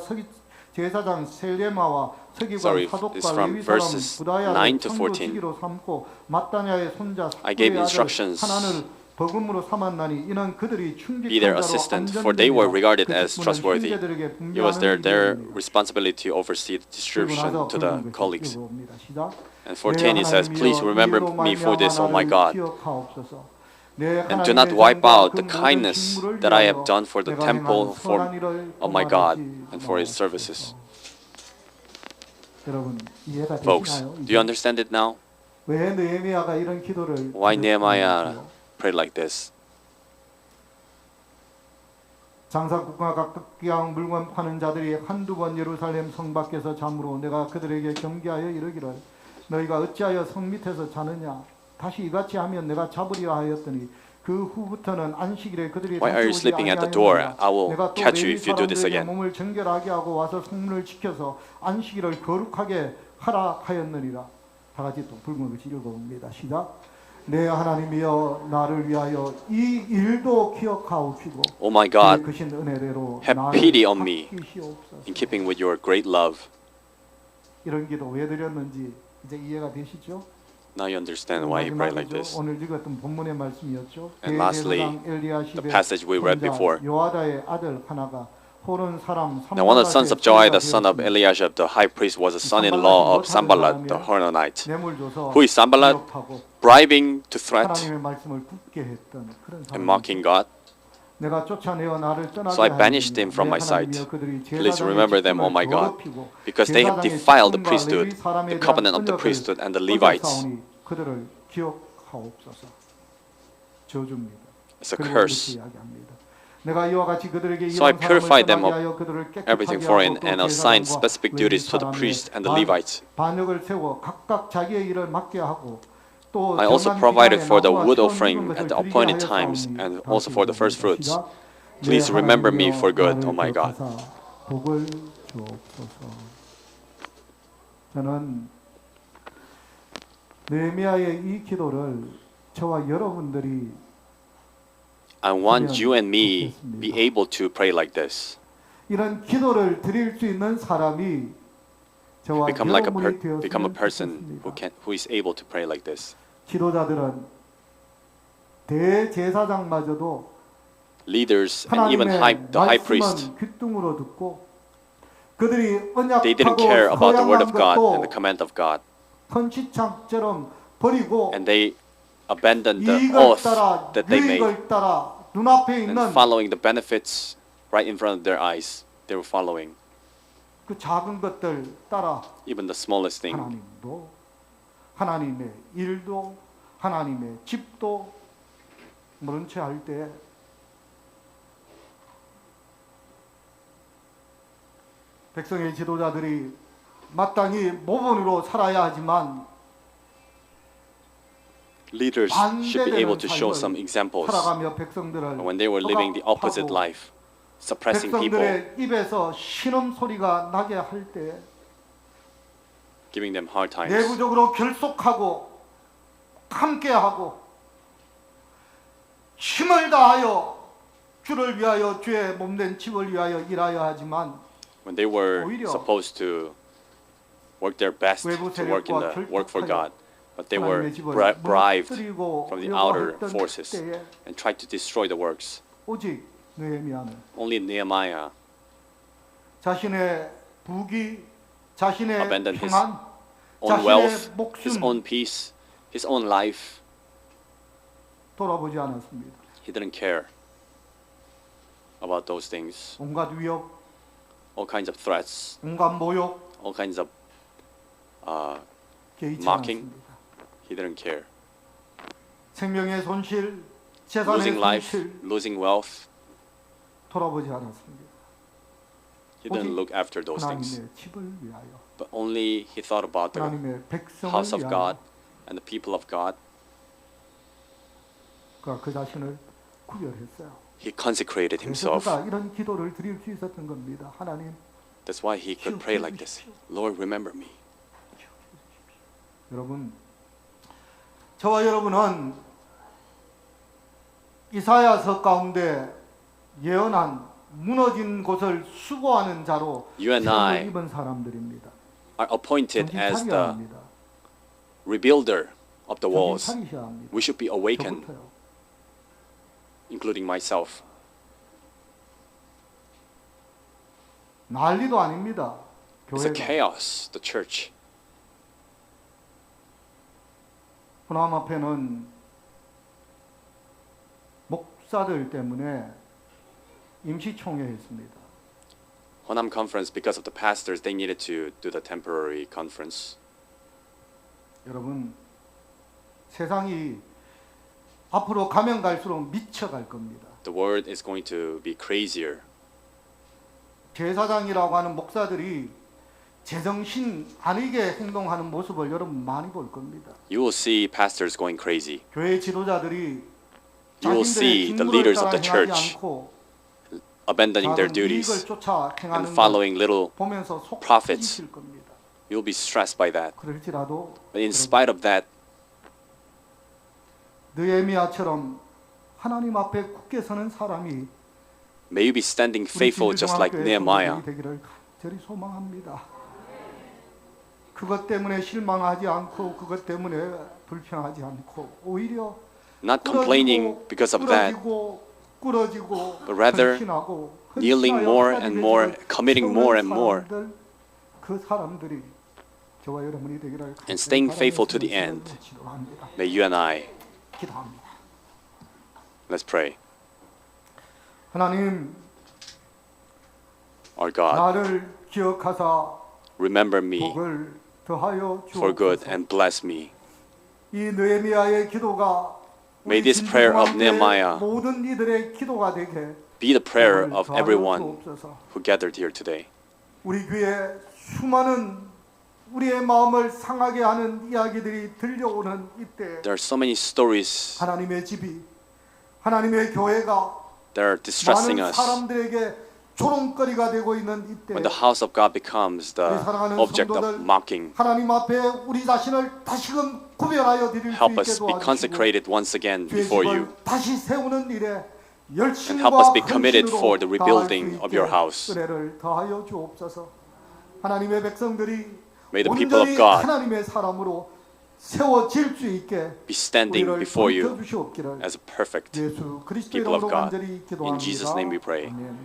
Speaker 1: 제사장 셀레마와 서기관 사독과 레위 사람 부다야를 선도시기로 삼고 마따냐의 손자
Speaker 2: I gave
Speaker 1: 삭구의 아들
Speaker 2: instructions.
Speaker 1: 하나를 버금으로 삼았나니 이는 그들이
Speaker 2: Be their
Speaker 1: 충직한
Speaker 2: assistant,
Speaker 1: 자로
Speaker 2: for they were regarded
Speaker 1: 그
Speaker 2: as
Speaker 1: 직분은
Speaker 2: trustworthy.
Speaker 1: 형제들에게
Speaker 2: It was their
Speaker 1: 분배하는
Speaker 2: responsibility to oversee the distribution
Speaker 1: 그리고 나서
Speaker 2: to the
Speaker 1: 붉은 글씨
Speaker 2: colleagues.
Speaker 1: 읽어봅니다. 시작.
Speaker 2: And 14 it says, Please remember me for this, O my God, and do not wipe out the kindness that I have done for the temple of my God and for his services.
Speaker 1: 여러분 이해가
Speaker 2: Folks,
Speaker 1: 되시나요?
Speaker 2: do you understand it now?
Speaker 1: 왜 느헤미야가 이런 기도를
Speaker 2: Why Nehemiah
Speaker 1: 드렸는지요?
Speaker 2: prayed like this?
Speaker 1: 장사국과 각각 물건 파는 자들이 한두 번 예루살렘 성 밖에서 잠으로 내가 그들에게 경계하여 이르기를 너희가 어찌하여 성 밑에서 자느냐 다시 이같이 하면 내가 잡으리라 하였더니 그 후부터는 안식일에 그들이
Speaker 2: Why are you sleeping at the door? I will catch you if you do this again.
Speaker 1: 몸을 정결하게 하고 와서 성문을 지켜서 안식일을 거룩하게 하라 하였느니라. 다 같이 또 붉은 글씨 읽어봅니다. 시작. 내 하나님이여 나를 위하여 이 일도 기억하옵시고
Speaker 2: Oh my God,
Speaker 1: 크신 은혜대로
Speaker 2: have
Speaker 1: 나를
Speaker 2: pity on me
Speaker 1: 아끼시옵소서.
Speaker 2: in keeping with your great love.
Speaker 1: 이런 기도 왜 드렸는지 이제 이해가 되시죠?
Speaker 2: Now you understand why he prayed like
Speaker 1: 마지막이죠.
Speaker 2: this.
Speaker 1: 오늘 읽었던 본문의 말씀이었죠.
Speaker 2: And lastly,
Speaker 1: the
Speaker 2: passage we read before.
Speaker 1: 요아다의 아들 하나가 호른 사람
Speaker 2: Now one of the sons of Joai, the son of Eliashib, the high priest, was a son-in-law of Sanballat, the Horonite. Who is Sanballat? Bribing to threat
Speaker 1: 하나님의 말씀을 굳게 했던 그런
Speaker 2: and mocking God.
Speaker 1: 내가 쫓아내어 나를 떠나게
Speaker 2: So I banished them from my sight. Please remember them, O my God, because they have defiled the priesthood, the covenant of the priesthood, and the Levites.
Speaker 1: 그들을 기억하옵소서. 저주입니다.
Speaker 2: It's a curse.
Speaker 1: 내가 이와 같이 그들에게
Speaker 2: So I purified them of
Speaker 1: 그들을
Speaker 2: everything
Speaker 1: 깨끗하게
Speaker 2: foreign
Speaker 1: 하고 또
Speaker 2: and assigned
Speaker 1: 제사장과
Speaker 2: specific duties to the priests and the Levites.
Speaker 1: 반역을 세워 각각 자기의 일을 맡게 하고 또
Speaker 2: I also
Speaker 1: 정한
Speaker 2: provided
Speaker 1: 기간에
Speaker 2: for the
Speaker 1: 나무와
Speaker 2: wood
Speaker 1: 처음
Speaker 2: offering
Speaker 1: 익은
Speaker 2: at
Speaker 1: 것을
Speaker 2: the
Speaker 1: 드리게
Speaker 2: appointed
Speaker 1: 하였사오니
Speaker 2: times and also for the
Speaker 1: 다시
Speaker 2: first
Speaker 1: 읽어봅니다.
Speaker 2: fruits.
Speaker 1: 시작.
Speaker 2: Please
Speaker 1: 내
Speaker 2: remember me
Speaker 1: 하나님이여
Speaker 2: for good,
Speaker 1: 나를
Speaker 2: O my God.
Speaker 1: 기억하사 복을 주옵소서. 저는 느헤미야의 이 기도를 저와 여러분들이
Speaker 2: I want you and me be able to pray like this.
Speaker 1: 이런 기도를 드릴 수 있는 사람이 저와
Speaker 2: Become like
Speaker 1: 여러분이
Speaker 2: become a
Speaker 1: 되었으면
Speaker 2: person
Speaker 1: 좋겠습니다.
Speaker 2: who is able to pray like this.
Speaker 1: 지도자들은 대제사장마저도
Speaker 2: Leaders and even the high priest,
Speaker 1: 말씀은 귓등으로 듣고 그들이
Speaker 2: they didn't
Speaker 1: 언약하고
Speaker 2: care about the word of God and the
Speaker 1: 서양한
Speaker 2: command of God,
Speaker 1: 헌시창처럼 버리고
Speaker 2: and they abandoned the
Speaker 1: 이익을
Speaker 2: oath
Speaker 1: 따라
Speaker 2: that they made,
Speaker 1: 유익을 따라 눈앞에
Speaker 2: and
Speaker 1: 있는
Speaker 2: following the benefits right in front of their eyes. They were following
Speaker 1: 그 작은 것들 따라
Speaker 2: even the smallest thing.
Speaker 1: 하나님도 하나님의 일도 하나님의 집도 모른 채 할 때 백성의 지도자들이 마땅히 모범으로 살아야 하지만
Speaker 2: Leaders should be able to show some examples
Speaker 1: 살아가며 백성들을
Speaker 2: when they were living the opposite life, suppressing people,
Speaker 1: 백성들의 입에서 신음 소리가 나게 할 때
Speaker 2: giving them hard times.
Speaker 1: 내부적으로 결속하고 함께하고 힘을 다하여 주를 위하여 주의 몸된 집을 위하여 일하여 하지만
Speaker 2: When they were
Speaker 1: 오히려
Speaker 2: supposed to work their best
Speaker 1: 외부
Speaker 2: to work in
Speaker 1: 세력과
Speaker 2: the work for God, but they were
Speaker 1: 하나님의 집을
Speaker 2: bribed
Speaker 1: 무너뜨리고
Speaker 2: from the outer
Speaker 1: 했던
Speaker 2: forces
Speaker 1: 때에
Speaker 2: and tried to destroy the works.
Speaker 1: 오직 느헤미야는
Speaker 2: Only Nehemiah
Speaker 1: 자신의 부귀, 자신의
Speaker 2: abandoned his
Speaker 1: 평안,
Speaker 2: own
Speaker 1: 자신의
Speaker 2: wealth,
Speaker 1: 목숨
Speaker 2: his own peace, his own life.
Speaker 1: 돌아보지 않았습니다.
Speaker 2: He didn't care about those things.
Speaker 1: 온갖 위협,
Speaker 2: All kinds of threats,
Speaker 1: 온갖 모욕
Speaker 2: all kinds of
Speaker 1: 개의치
Speaker 2: mocking.
Speaker 1: 않았습니다.
Speaker 2: He didn't care.
Speaker 1: 생명의 손실, 재산의
Speaker 2: Losing life,
Speaker 1: 손실
Speaker 2: losing wealth.
Speaker 1: 돌아보지 않았습니다.
Speaker 2: He didn't look after those things.
Speaker 1: 하나님의 집을 위하여,
Speaker 2: But only he thought about the
Speaker 1: 하나님의 백성을
Speaker 2: house of God
Speaker 1: 위하여
Speaker 2: and the people of God.
Speaker 1: 그가 그 자신을 구별했어요.
Speaker 2: He consecrated
Speaker 1: 그래서
Speaker 2: himself.
Speaker 1: 그가 이런 기도를 드릴 수 있었던 겁니다. 하나님,
Speaker 2: That's why he could pray like this. Lord, remember me.
Speaker 1: 여러분, 저와 여러분은 이사야서 가운데 예언한 무너진 곳을 수고하는 자로
Speaker 2: You and I
Speaker 1: 시험을 입은 사람들입니다.
Speaker 2: are appointed
Speaker 1: 정신
Speaker 2: as
Speaker 1: 차려야
Speaker 2: the
Speaker 1: 합니다.
Speaker 2: rebuilder of the
Speaker 1: 정신
Speaker 2: walls.
Speaker 1: 차리셔야 합니다.
Speaker 2: We should be awakened,
Speaker 1: 저부터요.
Speaker 2: including myself.
Speaker 1: 난리도 아닙니다.
Speaker 2: It's a
Speaker 1: 교회가.
Speaker 2: chaos, the church.
Speaker 1: 호남 앞에는 목사들 때문에 임시총회했습니다.
Speaker 2: Honam conference, because of the pastors, they needed to do the temporary conference.
Speaker 1: 여러분, 세상이 앞으로 가면 갈수록 미쳐갈 겁니다.
Speaker 2: The world is going to be crazier.
Speaker 1: 제사장이라고 하는 목사들이 제정신 아니게 행동하는 모습을 여러분 많이 볼 겁니다.
Speaker 2: You will see pastors going crazy.
Speaker 1: 교회 지도자들이
Speaker 2: You will
Speaker 1: 자신들의
Speaker 2: see the
Speaker 1: 직무를
Speaker 2: leaders
Speaker 1: 따라
Speaker 2: of the
Speaker 1: 행하지
Speaker 2: church
Speaker 1: 않고
Speaker 2: abandoning their
Speaker 1: 작은 이익을
Speaker 2: duties
Speaker 1: 쫓아
Speaker 2: and
Speaker 1: 행하는 걸
Speaker 2: following little
Speaker 1: 보면서 속
Speaker 2: prophets.
Speaker 1: 터지실 겁니다.
Speaker 2: You'll be stressed by that.
Speaker 1: 그럴지라도
Speaker 2: But in spite of that,
Speaker 1: 느헤미야처럼 하나님 앞에 굳게 서는 사람이
Speaker 2: may you be standing
Speaker 1: 우리
Speaker 2: faithful just like
Speaker 1: 진주중학교의
Speaker 2: Nehemiah.
Speaker 1: 성도들이 되기를 간절히 소망합니다. 그것 때문에 실망하지 않고 그것 때문에 불평하지 않고 오히려
Speaker 2: Not complaining because of that,
Speaker 1: 꾸러지고
Speaker 2: but rather
Speaker 1: 헌신하고
Speaker 2: kneeling more and more, committing more and more,
Speaker 1: 그 사람들이 저와 여러분이 되기를
Speaker 2: and staying faithful to the end.
Speaker 1: 기도합니다.
Speaker 2: May you and I.
Speaker 1: 기도합니다.
Speaker 2: Let's pray.
Speaker 1: 하나님,
Speaker 2: Our God,
Speaker 1: 나를 기억하사
Speaker 2: remember me
Speaker 1: 복을 더하여
Speaker 2: for good
Speaker 1: 주옵소서.
Speaker 2: and bless me.
Speaker 1: 이 느헤미야의 기도가
Speaker 2: May
Speaker 1: 우리
Speaker 2: this prayer of
Speaker 1: 진주중학교의
Speaker 2: Nehemiah
Speaker 1: 모든 이들의 기도가 되게
Speaker 2: be the prayer
Speaker 1: 복을
Speaker 2: of
Speaker 1: 더하여
Speaker 2: everyone
Speaker 1: 주옵소서.
Speaker 2: who gathered here today.
Speaker 1: 우리 교회 수많은 우리의 마음을 상하게 하는 이야기들이 들려오는 이때
Speaker 2: There are so many stories
Speaker 1: 하나님의 집이 하나님의 교회가
Speaker 2: that are distressing
Speaker 1: 많은
Speaker 2: us.
Speaker 1: 사람들에게 조롱거리가 되고 있는 이때
Speaker 2: When the house of God becomes the object of mocking,
Speaker 1: 하나님 앞에 우리 자신을 다시금 구별하여 드릴 수
Speaker 2: help
Speaker 1: 있게
Speaker 2: us be
Speaker 1: 도와주시고
Speaker 2: consecrated once again
Speaker 1: 주의
Speaker 2: before you,
Speaker 1: 집을 다시 세우는 일에
Speaker 2: and help us
Speaker 1: 열심과
Speaker 2: be committed for the
Speaker 1: 헌신으로
Speaker 2: rebuilding
Speaker 1: 다할 수
Speaker 2: of your
Speaker 1: 있게
Speaker 2: house.
Speaker 1: 은혜를 더하여 주옵소서. 하나님의 백성들이
Speaker 2: May the people of
Speaker 1: 온전히
Speaker 2: God
Speaker 1: 하나님의 사람으로 세워질 수 있게
Speaker 2: be standing
Speaker 1: 우리를
Speaker 2: before you
Speaker 1: 밝혀주시옵기를
Speaker 2: as a perfect
Speaker 1: 예수 그리스도
Speaker 2: people of
Speaker 1: 이름으로
Speaker 2: God.
Speaker 1: 간절히
Speaker 2: In
Speaker 1: 기도합니다.
Speaker 2: Jesus' name we pray.
Speaker 1: 아멘.